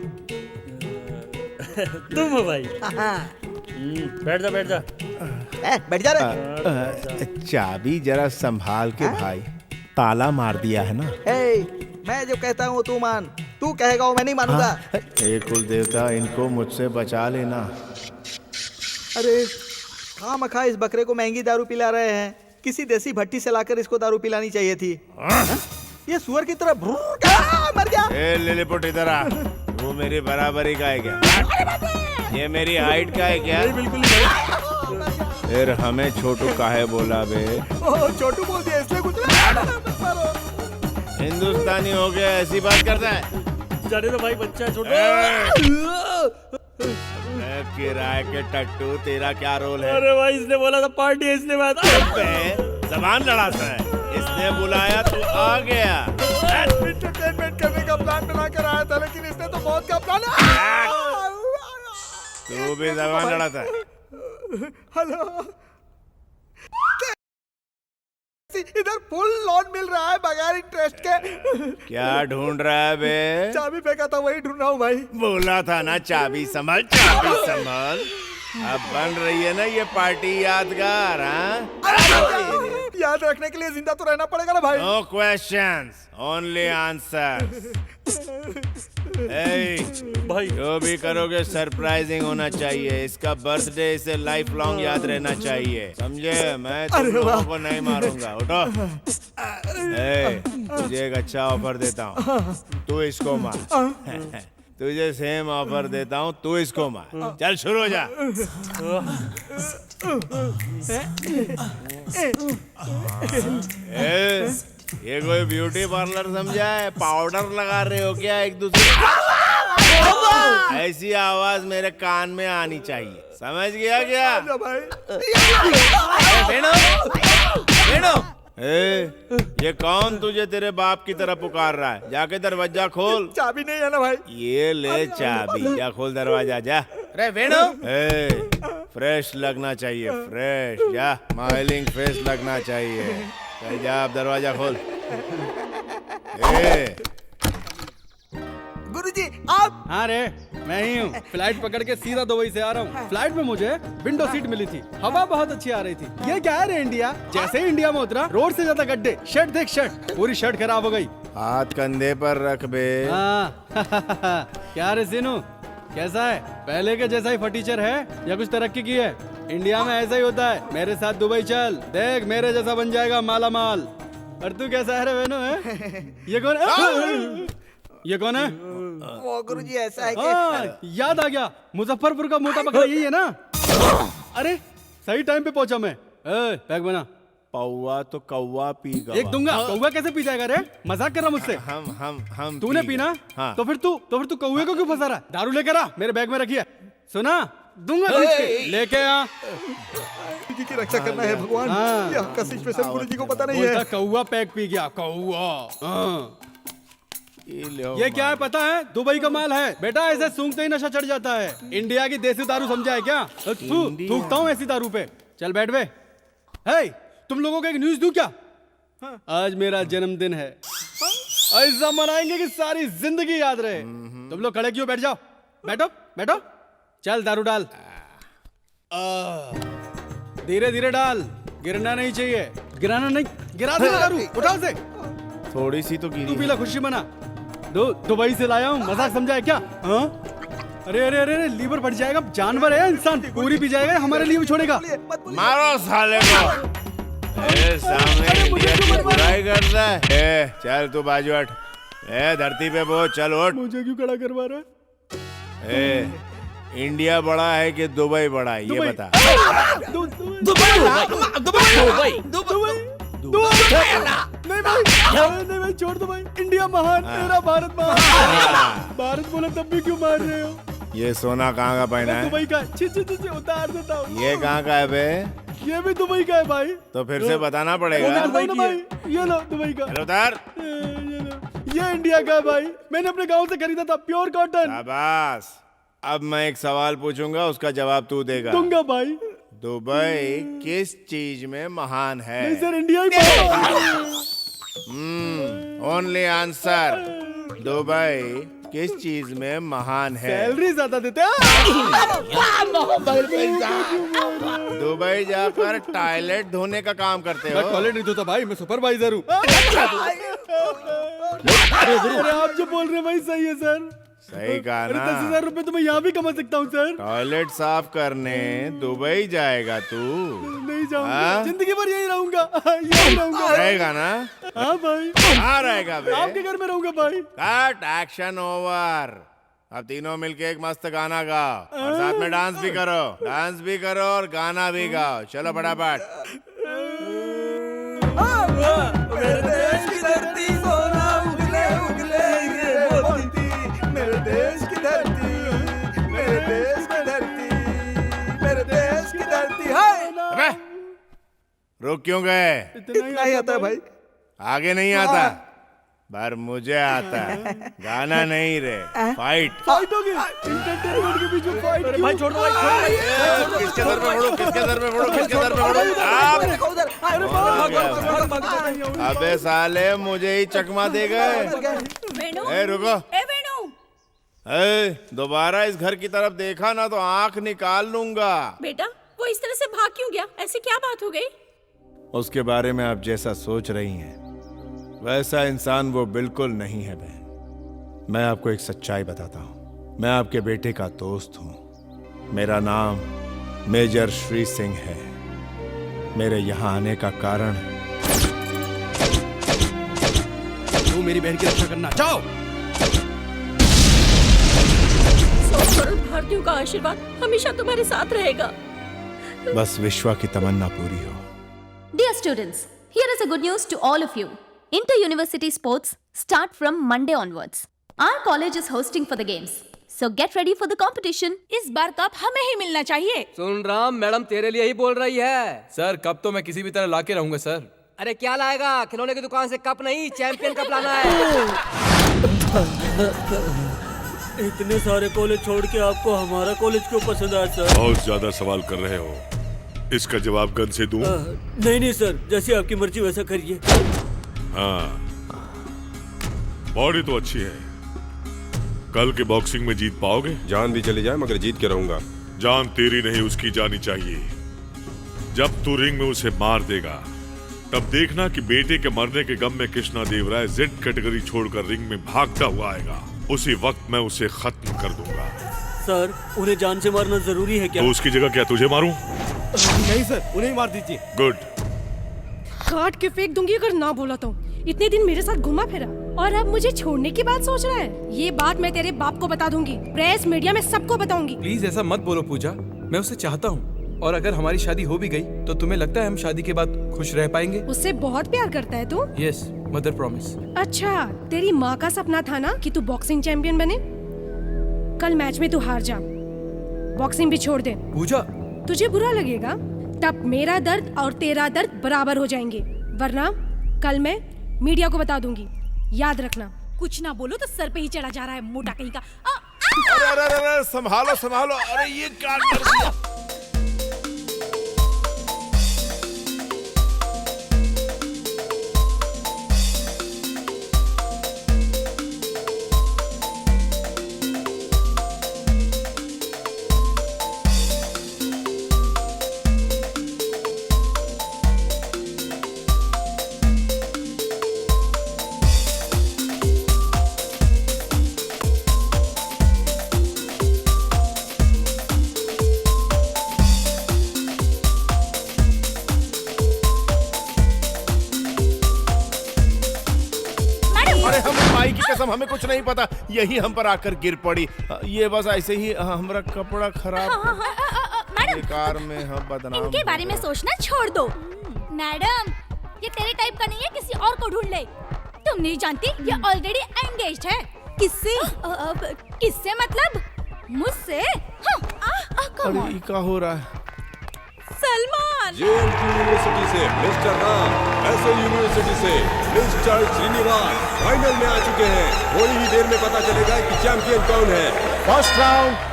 तुम हो भाई। बैठ जा। बैठ जा रे। चाबी जरा संभाल के भाई, ताला मार दिया है ना। मैं जो कहता हूँ तू मान। तू कहेगा वो मैं नहीं मानूंगा। हे कुल देवता, इनको मुझसे बचा लेना। अरे खामखा इस बकरे को महंगी दारू पिला रहे हैं। किसी देसी भट्टी से लाकर इसको दारू पिलानी चाहिए थी। ये सुअर की तरह मर गया। लिलीपुट इधर आ। वो मेरी बराबरी का है क्या? ये मेरी हाइट का है क्या? बिल्कुल नहीं। फिर हमें छोटू काहे बोला बे? छोटू बोल दिया इसलिए कुछ। हिंदुस्तानी हो गया ऐसी बात करता है? जाने दो भाई, बच्चा है छोटू। किराए के टट्टू, तेरा क्या रोल है? अरे भाई इसने बोला था पार्टी है, इसलिए बात। जबान लड़ाता है। इसने बुलाया तो आ गया। एंटरटेनमेंट करने का प्लान बना कर आया था, लेकिन इसने तो मौत का प्लान। तू भी जबान लड़ाता है। हेलो, इधर फुल लोन मिल रहा है बगैर इंटरेस्ट के। क्या ढूंढ रहा है बे? चाबी फेंका था, वही ढूंढ रहा हूँ भाई। बोला था ना चाबी संभाल, चाबी संभाल। अब बन रही है ना ये पार्टी यादगार। याद रखने के लिए जिंदा तो रहना पड़ेगा ना भाई। No questions, only answers. भाई जो भी करोगे सरप्राइजिंग होना चाहिए। इसका बर्थडे इसे लाइफ लॉन्ग याद रहना चाहिए, समझे? मैं तुम लोगों को नहीं मारूंगा। उठो। तुझे एक अच्छा ऑफर देता हूँ, तू इसको मार। तुझे सेम ऑफर देता हूँ, तू इसको मार। चल शुरू हो जा। ये कोई ब्यूटी पार्लर समझा है? पाउडर लगा रहे हो क्या एक दूसरे? ऐसी आवाज मेरे कान में आनी चाहिए, समझ गया क्या? ये कौन तुझे तेरे बाप की तरह पुकार रहा है? जाके दरवाजा खोल। चाबी नहीं है ना भाई? ये ले चाबी, जा खोल दरवाजा जा। अरे वेणु, फ्रेश लगना चाहिए, फ्रेश। जा, स्माइलिंग फेस लगना चाहिए। चल जा, अब दरवाजा खोल। गुरुजी आप? हाँ रे, मैं ही हूँ। फ्लाइट पकड़ के सीधा दुबई से आ रहा हूँ। फ्लाइट में मुझे विंडो सीट मिली थी, हवा बहुत अच्छी आ रही थी। ये क्या है रे इंडिया? जैसे ही इंडिया में उतरा, रोड से ज्यादा गड्ढे। शर्ट देख, शर्ट पूरी शर्ट खराब हो गई। हाथ कंधे पर रख बे। क्या रे सीनू, कैसा है? पहले के जैसा ही फटीचर है या कुछ तरक्की की है? इंडिया में ऐसा ही होता है। मेरे साथ दुबई चल, देख मेरे जैसा बन जाएगा माला माल। और तू कैसा है रे वेनु? है ये कौन है? ये कौन है? वो गुरुजी ऐसा है कि याद आ गया, मुजफ्फरपुर का मोटा बकरा यही है ना? अरे सही टाइम पे पहुंचा मैं। पैक बना। पौवा तो कौवा पीगा। एक दूंगा। कौवा कैसे पी जाएगा रे? मजाक कर रहा मुझसे? हम तूने पीना? हाँ। तो फिर तू कौवे को क्यों फंसा रहा? दारू लेकर आ, मेरे बैग में रखिए। सुना? दूंगा लेके आ। गुरुजी की रक्षा करना है भगवान। यहाँ का सिचुएशन गुरुजी को पता नहीं है। कौवा पैक पी गया, कौवा। ये क्या है पता है? दुबई का माल है बेटा, ऐसे सूंघते ही नशा चढ़ जाता है। इंडिया की देसी दारू समझा है क्या? थूकता हूँ ऐसी दारू पे। चल बैठ बे। हे, तुम लोगों को एक न्यूज दूं क्या? आज मेरा जन्मदिन है, ऐसा मनाएंगे कि सारी जिंदगी याद रहे। तुम लोग खड़े क्यों? बैठ जाओ, बैठो बैठो। चल दारू डाल, धीरे धीरे डाल, गिरना नहीं चाहिए। गिराना नहीं, गिरा दे दारू, उठाओ से। थोड़ी सी तो गिरी। तू पीला, खुशी मना। दुबई से लाया हूँ, मजाक समझा है क्या? अरे अरे अरे, लीवर फट जाएगा। जानवर है इंसान, पूरी पी जाएगा, हमारे लिए भी छोड़ेगा। मारो साले को। सामने इंडिया की बुराई करता है। चल तू बाजू हट। धरती पे बोझ, चल उठ। मुझे क्यों खड़ा करवा रहा है? इंडिया बड़ा है कि दुबई बड़ा है, ये बता। नहीं भाई, छोड़ दो भाई। इंडिया महान, मेरा भारत महान। भारत बोला तब भी क्यों मार रहे हो? ये सोना कहाँ का पहना है? दुबई का। उतार देता हूँ। ये कहाँ का है बे? ये भी दुबई का है भाई। तो फिर से बताना पड़ेगा। ये लो दुबई का। उतार। ये इंडिया का है भाई, मैंने अपने गांव से खरीदा था, प्योर कॉटन। शाबाश। अब मैं एक सवाल पूछूंगा, उसका जवाब तू देगा। दूंगा भाई। दुबई किस चीज में महान है? नहीं सर, इंडिया ही। Only answer. दुबई किस चीज में महान है? सैलरी ज्यादा देते हैं। दुबई जाकर टॉयलेट धोने का काम करते हो? टॉयलेट नहीं धोता भाई, मैं सुपरवाइजर हूँ। अरे आप जो बोल रहे हैं भाई सही है सर। सही कहा ना? 10,000 रुपए तो मैं यहाँ भी कमा सकता हूँ सर। टॉयलेट साफ करने दुबई जाएगा तू? नहीं जाऊंगा, जिंदगी भर यही रहूंगा। यही रहूंगा। रहेगा ना? हाँ भाई। कहाँ रहेगा बे? आपके घर में रहूंगा भाई। Cut, action over. अब तीनों मिलके एक मस्त गाना गाओ और साथ में डांस भी करो। डांस भी करो और गाना भी गाओ। चलो फटाफट। मेरे देश की धरती सोना उगले उगले हीरे मोती। मेरे देश की धरती, मेरे देश की धरती, मेरे देश की धरती। हाय, रुक क्यों गए? इतना ही आता है भाई। आगे नहीं आता? पर मुझे आता है। गाना नहीं रे, फाइट। फाइट होगी। एंटरटेनमेंट के बीच में फाइट। भाई छोड़ दो भाई। किसके सर पे फोड़ो, किसके सर पे फोड़ो, किसके सर पे फोड़ो? अबे साले, मुझे ही चकमा दे गए। रुको। दोबारा इस घर की तरफ देखा ना तो आंख निकाल लूंगा। बेटा, वो इस तरह से भाग क्यों गया? ऐसी क्या बात हो गई? उसके बारे में आप जैसा सोच रही हैं वैसा इंसान वो बिल्कुल नहीं है बहन। मैं आपको एक सच्चाई बताता हूँ। मैं आपके बेटे का दोस्त हूँ। मेरा नाम मेजर श्री सिंह है। मेरे यहाँ आने का कारण तू मेरी बहन की रक्षा करना। जाओ। 100 करोड़ भारतीयों का आशीर्वाद हमेशा तुम्हारे साथ रहेगा। बस विश्वा की तमन्ना पूरी हो। Dear students, here is a good news to all of you. Inter-university sports start from Monday onwards. Our college is hosting for the games. So get ready for the competition. इस बार कप हमें ही मिलना चाहिए। सुन Ram, madam तेरे लिए ही बोल रही है। Sir cup तो मैं किसी भी तरह लाके रहूंगा सर। अरे क्या लाएगा? खिलौने की दुकान से कप नहीं, चैंपियन कप लाना है। इतने सारे कॉलेज छोड़ के आपको हमारा कॉलेज क्यों पसंद आया सर? बहुत ज्यादा सवाल कर रहे हो। इसका जवाब गन से दूं? नहीं सर, जैसी आपकी मर्जी वैसा करिए। हाँ, बॉडी तो अच्छी है। कल के बॉक्सिंग में जीत पाओगे? जान भी चली जाए मगर जीत के रहूंगा। जान तेरी नहीं उसकी जानी चाहिए। जब तू रिंग में उसे मार देगा तब देखना कि बेटे के मरने के गम में कृष्णा देव राय जेड कैटेगरी छोड़कर रिंग में भागता हुआ आएगा। उसी वक्त मैं उसे खत्म कर दूंगा। सर उन्हें जान से मारना जरूरी है क्या? तो उसकी जगह क्या तुझे मारूं? नहीं सर, उन्हें मार दीजिए। गुड। काट के फेंक दूंगी अगर ना बोला तो। इतने दिन मेरे साथ घुमा फिरा और अब मुझे छोड़ने की बात सोच रहा है। ये बात मैं तेरे बाप को बता दूंगी, प्रेस मीडिया में सबको बताऊंगी। प्लीज ऐसा मत बोलो पूजा, मैं उसे चाहता हूँ और अगर हमारी शादी हो भी गई तो तुम्हें लगता है हम शादी के बाद खुश रह पाएंगे? उससे बहुत प्यार करता है तू? Yes, mother promise. अच्छा, तेरी माँ का सपना था ना कि तू बॉक्सिंग चैंपियन बने। कल मैच में तू हार जा, बॉक्सिंग भी छोड़ दे। पूजा तुझे बुरा लगेगा, तब मेरा दर्द और तेरा दर्द बराबर हो जाएंगे। वरना कल मैं मीडिया को बता दूंगी, याद रखना। कुछ ना बोलो तो सर पे ही चढ़ा जा रहा है मोटा कहीं का। अरे अरे अरे, संभालो संभालो। अरे ये क्या कर दिया? हमें कुछ नहीं पता, यही हम पर आकर गिर पड़ी। ये बस ऐसे ही हमारा कपड़ा खराब। मैडम, कार में हम बदनाम। इनके बारे में सोचना छोड़ दो। मैडम, ये तेरे टाइप का नहीं है, किसी और को ढूंढ ले। तुम नहीं जानती ये ऑलरेडी एंगेज्ड है। किससे? किससे मतलब? मुझसे? अरे क्या हो रहा है? सलमान। यूनिवर्सिटी से मिस्टर राम, एसएल यूनिवर्सिटी से मिस्टर श्रीनिवास फाइनल में आ चुके हैं। थोड़ी ही देर में पता चलेगा कि चैंपियन कौन है। First round.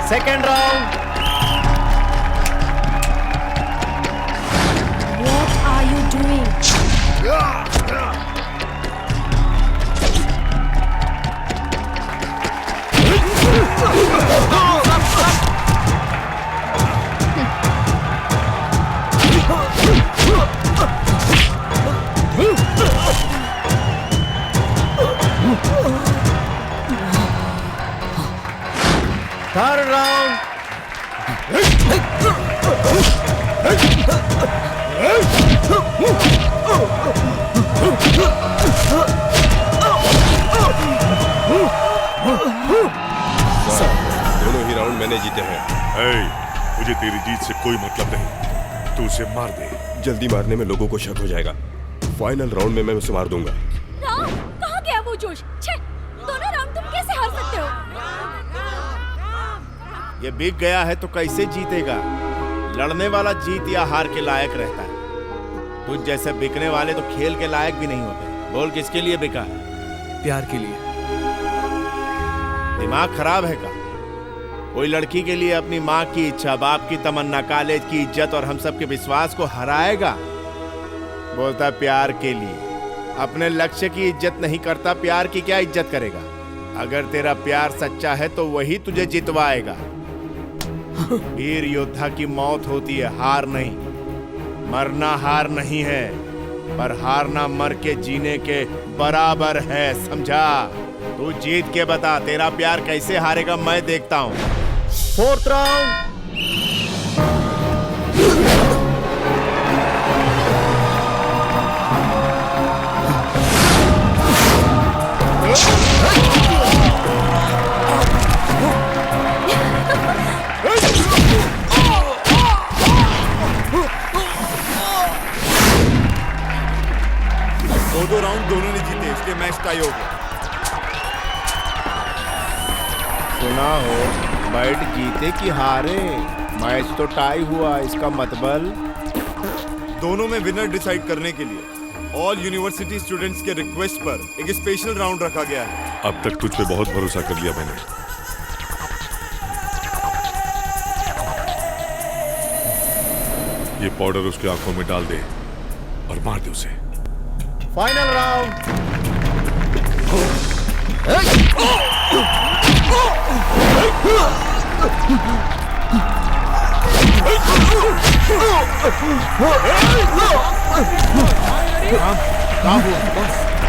Second round. What are you doing? Third round. दोनों ही राउंड मैंने जीते हैं। मुझे तेरी जीत से कोई मतलब नहीं, तू उसे मार दे। जल्दी मारने में लोगों को शक हो जाएगा। फाइनल राउंड में मैं उसे मार दूंगा। राम, कहाँ गया वो जोश? छे, दोनों राउंड तुम कैसे हार सकते हो? ये बिक गया है तो कैसे जीतेगा? लड़ने वाला जीत या हार के लायक रहता है। तुझ जैसे बिकने वाले तो खेल के लायक भी नहीं होते। बोल, किसके लिए बिका है? प्यार के लिए। दिमाग खराब है का? कोई लड़की के लिए अपनी माँ की इच्छा, बाप की तमन्ना, कॉलेज की इज्जत और हम सब के विश्वास को हराएगा? बोलता प्यार के लिए। अपने लक्ष्य की इज्जत नहीं करता, प्यार की क्या इज्जत करेगा? अगर तेरा प्यार सच्चा है तो वही तुझे जितवाएगा। वीर योद्धा की मौत होती है, हार नहीं। मरना हार नहीं है, पर हारना मर के जीने के बराबर है, समझा? तू जीत के बता, तेरा प्यार कैसे हारेगा मैं देखता हूँ। 4th round. दो राउंड दोनों ने जीते, इसलिए मैच टाई हो गया। सुना हो, बैट जीते कि हारे, मैच तो टाई हुआ, इसका मतलब दोनों में विनर डिसाइड करने के लिए ऑल यूनिवर्सिटी स्टूडेंट्स के रिक्वेस्ट पर एक स्पेशल राउंड रखा गया है। अब तक तुझ पे बहुत भरोसा कर लिया मैंने। ये पाउडर उसकी आंखों में डाल दे और मार दे उसे। Final round.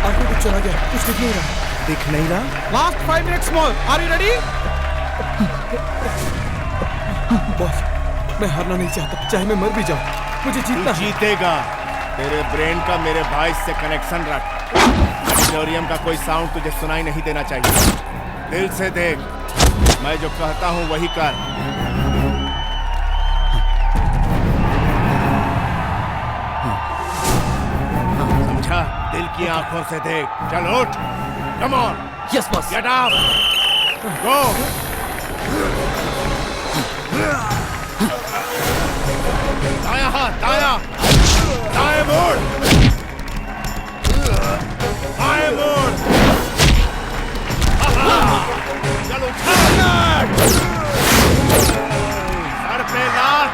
आगे कुछ चला गया, कुछ दिख नहीं रहा। दिख नहीं रहा? Last 5 minutes more, are you ready? Boss, मैं हारना नहीं चाहता, चाहे मैं मर भी जाऊं, मुझे जीतना है। जीतेगा। तेरे ब्रेन का मेरे वॉइस से कनेक्शन रख। ऑडिटोरियम का कोई साउंड तुझे सुनाई नहीं देना चाहिए। दिल से देख, मैं जो कहता हूं वही कर। समझा? दिल की आंखों से देख। चल उठ। Come on. Yes boss. Get up. Go. दाया हाथ, दाया। दाएं मोड़। बाएं मोड़। चलो सर पे लात,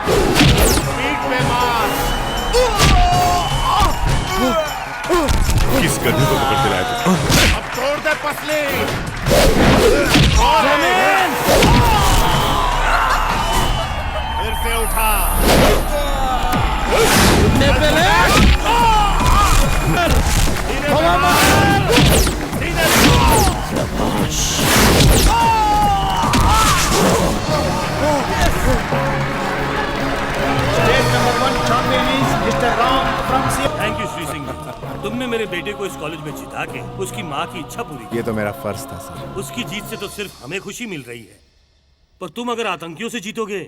पीठ पे मार। किस गधे को पकड़ के लाया तू? अब तोड़ दे पसली। फिर से उठा। थैंक यू श्री सिंह जी। तुमने मेरे बेटे को इस कॉलेज में जिता के उसकी माँ की इच्छा पूरी की। ये तो मेरा फर्ज था सर। उसकी जीत से तो सिर्फ हमें खुशी मिल रही है, पर तुम अगर आतंकियों से जीतोगे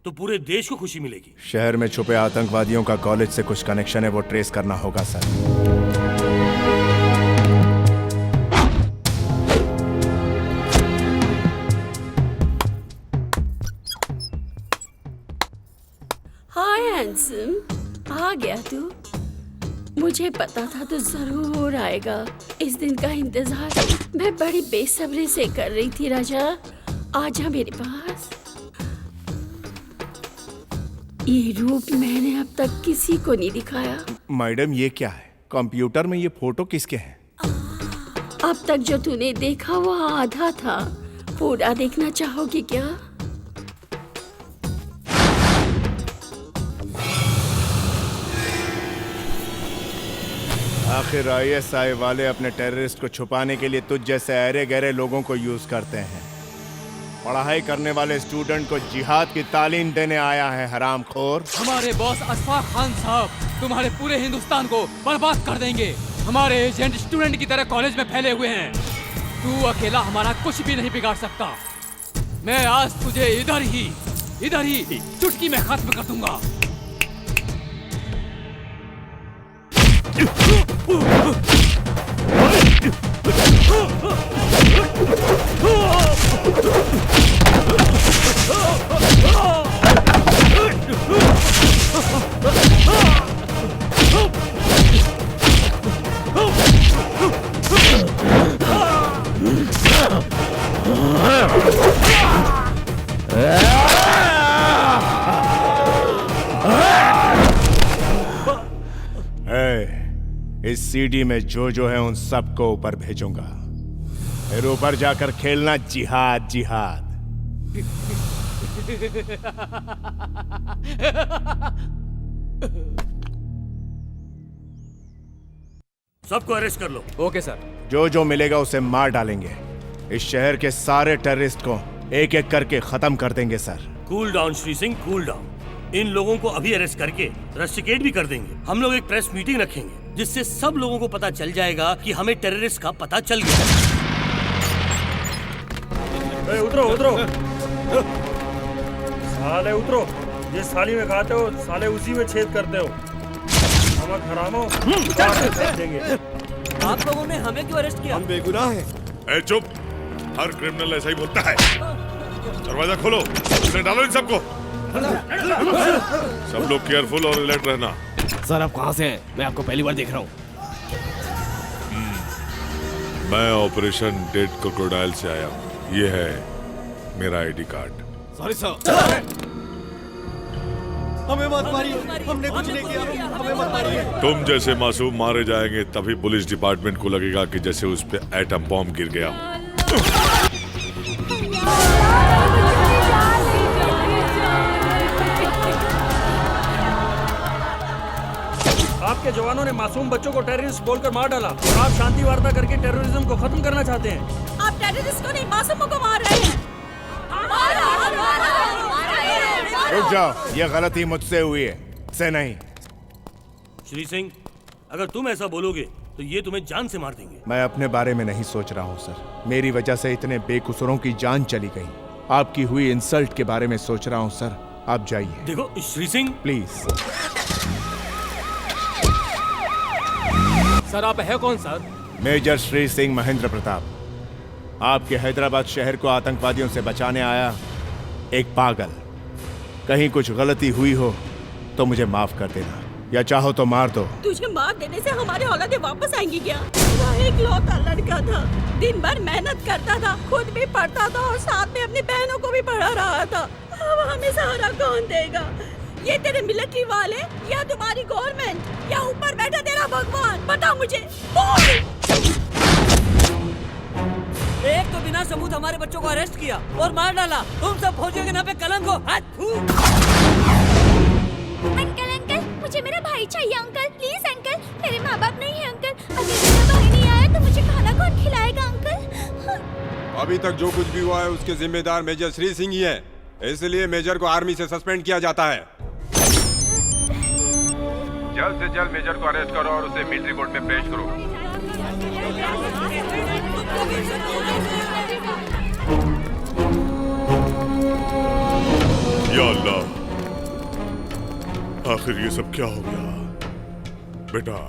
तो पूरे देश को खुशी मिलेगी। शहर में छुपे आतंकवादियों का कॉलेज से कुछ कनेक्शन है, वो ट्रेस करना होगा सर। हाय हैंडसम, आ गया तू? मुझे पता था तू जरूर आएगा। इस दिन का इंतजार मैं बड़ी बेसब्री से कर रही थी। राजा, आजा मेरे पास। ये रूप मैंने अब तक किसी को नहीं दिखाया। मैडम, ये क्या है? कंप्यूटर में ये फोटो किसके हैं? अब तक जो तूने देखा वो आधा था, पूरा देखना चाहोगे क्या? आखिर ISI वाले अपने टेररिस्ट को छुपाने के लिए तुझ जैसे अरे गहरे लोगों को यूज करते हैं। पढ़ाई करने वाले स्टूडेंट को जिहाद की तालीम देने आया है हरामखोर। हमारे बॉस अशफाक खान साहब तुम्हारे पूरे हिंदुस्तान को बर्बाद कर देंगे। हमारे एजेंट स्टूडेंट की तरह कॉलेज में फैले हुए हैं। तू अकेला हमारा कुछ भी नहीं बिगाड़ सकता। मैं आज तुझे इधर ही चुटकी में खत्म कर दूंगा। इस सीडी में जो है उन सबको ऊपर भेजूंगा, फिर ऊपर जाकर खेलना जिहाद जिहाद। सबको अरेस्ट कर लो। Okay sir. जो मिलेगा उसे मार डालेंगे। इस शहर के सारे टेररिस्ट को एक एक करके खत्म कर देंगे sir. Cool down Shri Singh, cool down. इन लोगों को अभी अरेस्ट करके रस्टिकेट भी कर देंगे। हम लोग एक प्रेस मीटिंग रखेंगे जिससे सब लोगों को पता चल जाएगा कि हमें टेररिस्ट का पता चल गया। उतरो उतरो साले उतरो। जिस थाली में खाते हो साले उसी में छेद करते हो। नमक हरामो देंगे। आप लोगों ने हमें क्यों अरेस्ट किया? हम बेगुनाह हैं। चुप, हर क्रिमिनल ऐसा ही बोलता है। दरवाजा खोलो, इसे डालो इन सबको। सब लोग केयरफुल और अलर्ट रहना। सर आप कहाँ से हैं? मैं आपको पहली बार देख रहा हूँ। मैं ऑपरेशन डेड क्रोकोडाइल से आया हूँ। ये है मेरा आईडी कार्ड। Sorry sir. हमें मत मारिए, हमने कुछ नहीं किया, हमें मत मारिए। तुम जैसे मासूम मारे जाएंगे तभी पुलिस डिपार्टमेंट को लगेगा कि जैसे उस पे एटम बॉम्ब गिर गया। आपके जवानों ने मासूम बच्चों को टेररिस्ट बोलकर मार डाला और आप शांति वार्ता करके टेररिज्म को खत्म करना चाहते हैं। आप टेररिस्ट को नहीं, मासूमों को मार रहे हैं। रुक जाओ, ये गलती मुझसे हुई है, से नहीं। श्री सिंह, अगर तुम ऐसा बोलोगे तो ये तुम्हें जान से मार देंगे। मैं अपने बारे में नहीं सोच रहा हूँ सर। मेरी वजह से इतने बेकसूरों की जान चली गई। आपकी हुई इंसल्ट के बारे में सोच रहा हूँ सर। आप जाइए। देखो श्री सिंह, प्लीज। सर आप है कौन सर? मेजर श्री सिंह महेंद्र प्रताप। आपके हैदराबाद शहर को आतंकवादियों से बचाने आया एक पागल। कहीं कुछ गलती हुई हो तो मुझे माफ कर देना, या चाहो तो मार दो। तुझे मार देने से हमारे औलादे वापस आएंगी क्या? वह एक लौता लड़का था, दिन भर मेहनत करता था, खुद भी पढ़ता था और साथ में अपनी बहनों को भी पढ़ा रहा था। अब हमें सहारा कौन देगा? ये तेरे मिलिट्री वाले या तुम्हारी गवर्नमेंट या ऊपर बैठा तेरा भगवान? बता मुझे, बोल। एक तो बिना सबूत हमारे बच्चों को अरेस्ट किया और मार डाला। तुम सब फौजियों के नाम पे कलंक हो। अंकल अंकल, मुझे मेरा भाई चाहिए अंकल, प्लीज अंकल। मेरे माँ बाप नहीं है अंकल। अगर मेरा भाई नहीं आया तो मुझे खाना कौन खिलाएगा अंकल? अभी तक जो कुछ भी हुआ है उसके जिम्मेदार मेजर श्री सिंह ही है, इसलिए मेजर को आर्मी से सस्पेंड किया जाता है। जल्द से जल्द मेजर को अरेस्ट करो और उसे मिलिट्री कोर्ट में पेश करो। या अल्लाह, आखिर ये सब क्या हो गया? बेटा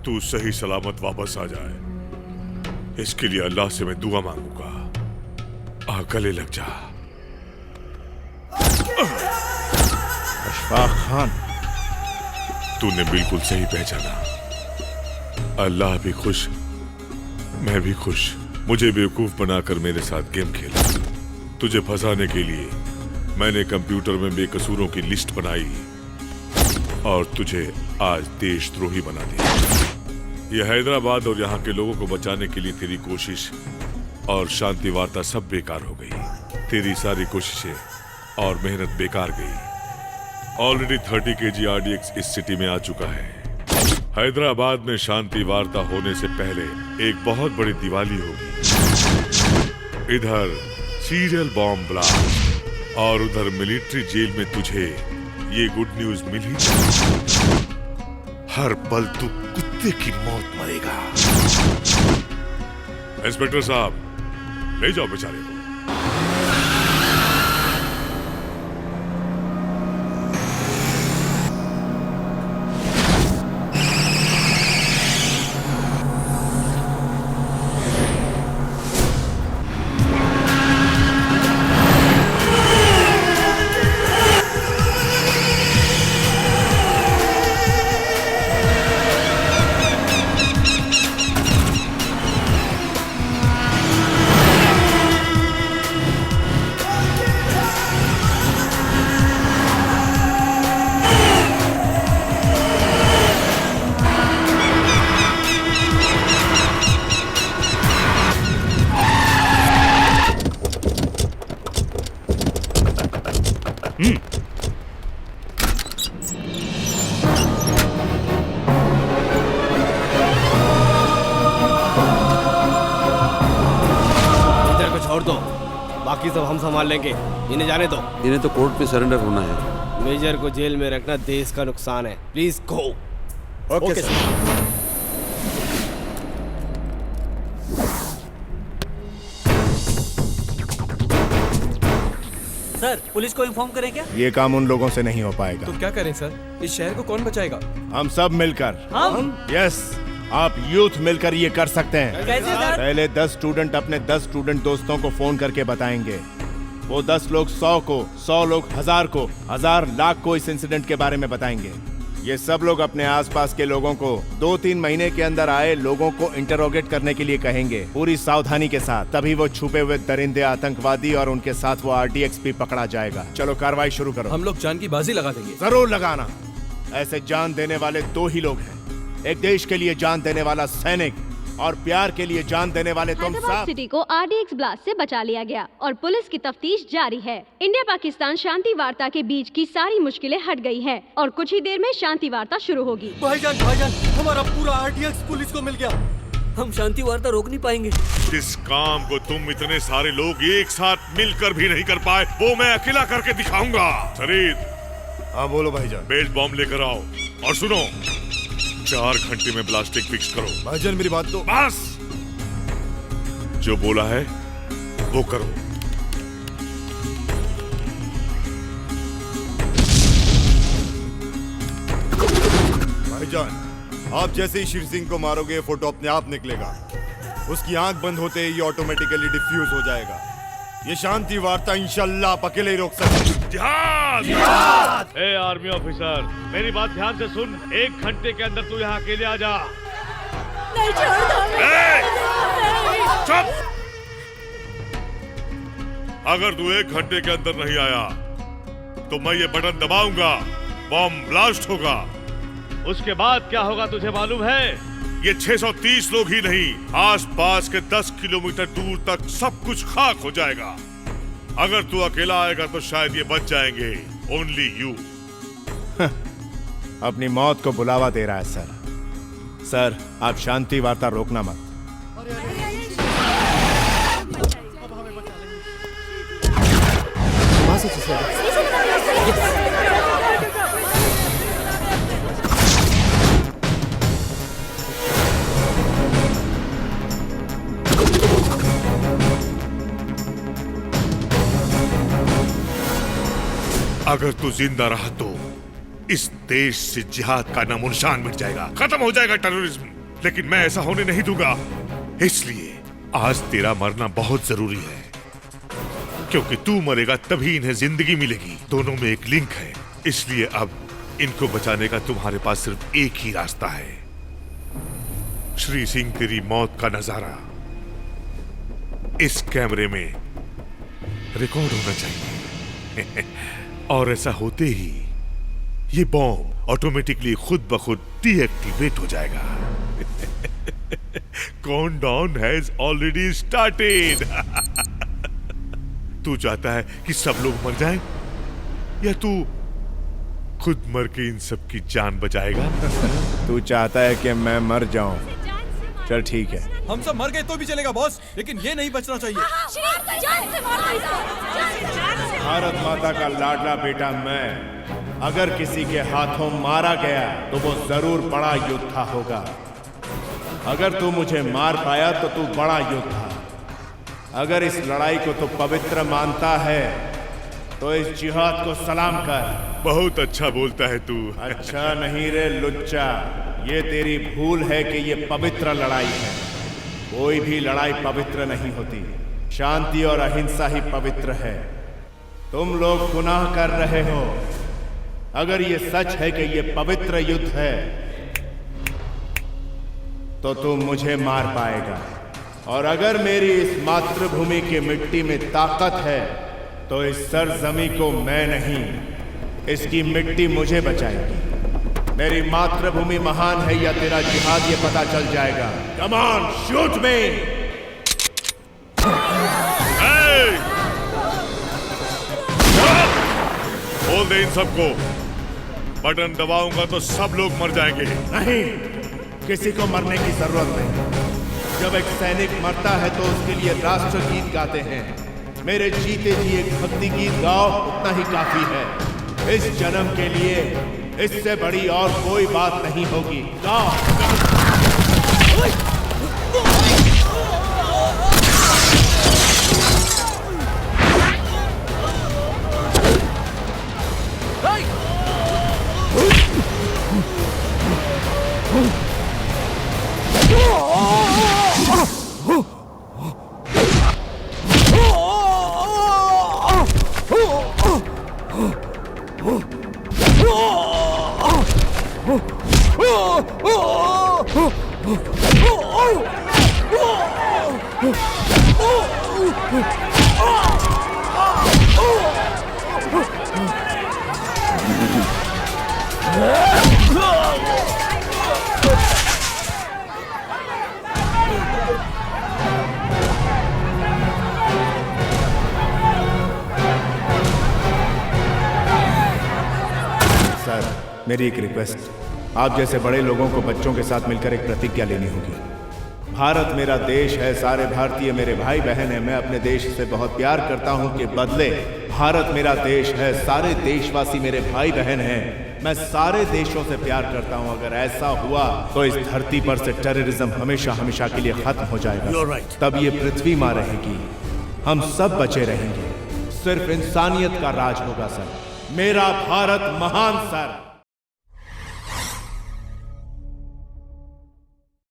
तू सही सलामत वापस आ जाए, इसके लिए अल्लाह से मैं दुआ मांगूंगा। आ गले लग जा। अशफाक खान, तूने बिल्कुल सही पहचाना। अल्लाह भी खुश, मैं भी खुश। मुझे बेवकूफ बनाकर मेरे साथ गेम खेला। तुझे फंसाने के लिए मैंने कंप्यूटर में बेकसूरों की लिस्ट बनाई और तुझे आज देशद्रोही बना दिया। यह हैदराबाद और यहाँ के लोगों को बचाने के लिए तेरी कोशिश और शांति वार्ता सब बेकार हो गई। तेरी सारी कोशिशें और मेहनत बेकार गई। ऑलरेडी 30 kg RDX इस सिटी में आ चुका है। हैदराबाद में शांति वार्ता होने से पहले एक बहुत बड़ी दिवाली होगी। इधर सीरियल बॉम्ब ब्लास्ट और उधर मिलिट्री जेल में तुझे ये गुड न्यूज मिल ही जाएगी। हर पल तू कुत्ते की मौत मरेगा। इंस्पेक्टर साहब, ले जाओ बेचारे को। बाकी सब हम संभाल लेंगे। इन्हें जाने दो। इन्हें तो कोर्ट में सरेंडर होना है। मेजर को जेल में रखना देश का नुकसान है। Please go. Okay sir. Sir, police को इन्फॉर्म करें क्या? ये काम उन लोगों से नहीं हो पाएगा। तो क्या करें सर? इस शहर को कौन बचाएगा? हम सब मिलकर। हम? यस, आप यूथ मिलकर ये कर सकते हैं। कैसे सर? पहले 10 स्टूडेंट अपने 10 स्टूडेंट दोस्तों को फोन करके बताएंगे। वो 10 लोग 100 को, 100 लोग 1000 को, 1000 लाख को इस इंसिडेंट के बारे में बताएंगे। ये सब लोग अपने आसपास के लोगों को 2-3 महीने के अंदर आए लोगों को इंटरोगेट करने के लिए कहेंगे, पूरी सावधानी के साथ। तभी वो छुपे हुए दरिंदे आतंकवादी और उनके साथ वो RDX भी पकड़ा जाएगा। चलो कार्रवाई शुरू करो। हम लोग जान की बाजी लगा देंगे। जरूर लगाना। ऐसे जान देने वाले 2 ही लोग हैं, एक देश के लिए जान देने वाला सैनिक और प्यार के लिए जान देने वाले तुम हैदराबाद सब। सिटी को RDX ब्लास्ट से बचा लिया गया और पुलिस की तफ्तीश जारी है। इंडिया पाकिस्तान शांति वार्ता के बीच की सारी मुश्किलें हट गई हैं और कुछ ही देर में शांति वार्ता शुरू होगी। भाईजान, हमारा पूरा RDX पुलिस को मिल गया। हम शांति वार्ता रोक नहीं पाएंगे। जिस काम को तुम इतने सारे लोग एक साथ मिलकर भी नहीं कर पाए, वो मैं अकेला करके दिखाऊंगा। शरीद। हाँ बोलो भाईजान। बेल्ट बॉम्ब लेकर आओ और सुनो, 4 घंटे में ब्लास्टिंग फिक्स करो। भाईजान मेरी बात तो। बस, जो बोला है वो करो। भाईजान, आप जैसे ही शेर सिंह को मारोगे फोटो अपने आप निकलेगा। उसकी आंख बंद होते ही ऑटोमेटिकली डिफ्यूज हो जाएगा। ये शांति वार्ता इंशाल्लाह आप अकेले ही रोक सकते। जिहाद! जिहाद! ए आर्मी ऑफिसर, मेरी बात ध्यान से सुन। 1 घंटे के अंदर तू यहाँ अकेले आ जा। नहीं छोड़ दो। चुप! अगर तू 1 घंटे के अंदर नहीं आया तो मैं ये बटन दबाऊंगा, बॉम्ब ब्लास्ट होगा। उसके बाद क्या होगा तुझे मालूम है? ये 630 लोग ही नहीं, आसपास के 10 किलोमीटर दूर तक सब कुछ खाक हो जाएगा। अगर तू अकेला आएगा तो शायद ये बच जाएंगे। Only you. अपनी मौत को बुलावा दे रहा है सर। सर, आप शांति वार्ता रोकना मत। अगर तू जिंदा रहा तो इस देश से जिहाद का नामो निशान मिट जाएगा, खत्म हो जाएगा टेररिज्म। लेकिन मैं ऐसा होने नहीं दूंगा। इसलिए आज तेरा मरना बहुत जरूरी है, क्योंकि तू मरेगा तभी इन्हें जिंदगी मिलेगी। दोनों में एक लिंक है। इसलिए अब इनको बचाने का तुम्हारे पास सिर्फ एक ही रास्ता है। श्री सिंह, तेरी मौत का नजारा इस कैमरे में रिकॉर्ड होना चाहिए। और ऐसा होते ही ये बॉम्ब ऑटोमेटिकली खुद ब खुद डीएक्टिवेट हो जाएगा। Countdown has already started. तू चाहता है कि सब लोग मर जाएं, या तू खुद मर के इन सब की जान बचाएगा? तू चाहता है कि मैं मर जाऊं? चल ठीक है। हम सब मर गए तो भी चलेगा बॉस, लेकिन ये नहीं बचना चाहिए। भारत माता का लाडला बेटा मैं, अगर किसी के हाथों मारा गया तो वो जरूर बड़ा योद्धा होगा। अगर तू मुझे मार पाया तो तू बड़ा योद्धा। अगर इस लड़ाई को तू पवित्र मानता है तो इस जिहाद को सलाम कर। बहुत अच्छा बोलता है तू। अच्छा नहीं रे लुच्चा, ये तेरी भूल है कि ये पवित्र लड़ाई है। कोई भी लड़ाई पवित्र नहीं होती, शांति और अहिंसा ही पवित्र है। तुम लोग गुनाह कर रहे हो। अगर ये सच है कि ये पवित्र युद्ध है तो तू मुझे मार पाएगा, और अगर मेरी इस मातृभूमि की मिट्टी में ताकत है तो इस सरजमी को मैं नहीं, इसकी मिट्टी मुझे बचाएगी। मेरी मातृभूमि महान है या तेरा जिहाद, ये पता चल जाएगा। कम ऑन, शूट मी। बोल दे इन सबको, बटन दबाऊंगा तो सब लोग मर जाएंगे। नहीं, किसी को मरने की जरूरत नहीं। जब एक सैनिक मरता है तो उसके लिए राष्ट्र गीत गाते हैं। मेरे जीते जी एक भक्ति गीत गाओ, उतना ही काफी है। इस जन्म के लिए इससे बड़ी और कोई बात नहीं होगी। गाओ। सर, मेरी एक रिक्वेस्ट, आप जैसे बड़े लोगों को बच्चों के साथ मिलकर एक प्रतिज्ञा लेनी होगी। भारत मेरा देश है, सारे भारतीय मेरे भाई बहन हैं, मैं अपने देश से बहुत प्यार करता हूं कि बदले भारत मेरा देश है, सारे देशवासी मेरे भाई बहन हैं, मैं सारे देशों से प्यार करता हूं। अगर ऐसा हुआ तो इस धरती पर से टेररिज्म हमेशा हमेशा के लिए खत्म हो जाएगा। You're right. तब ये पृथ्वी मां रहेगी, हम सब बचे रहेंगे, सिर्फ इंसानियत का राज होगा सर। मेरा भारत महान सर।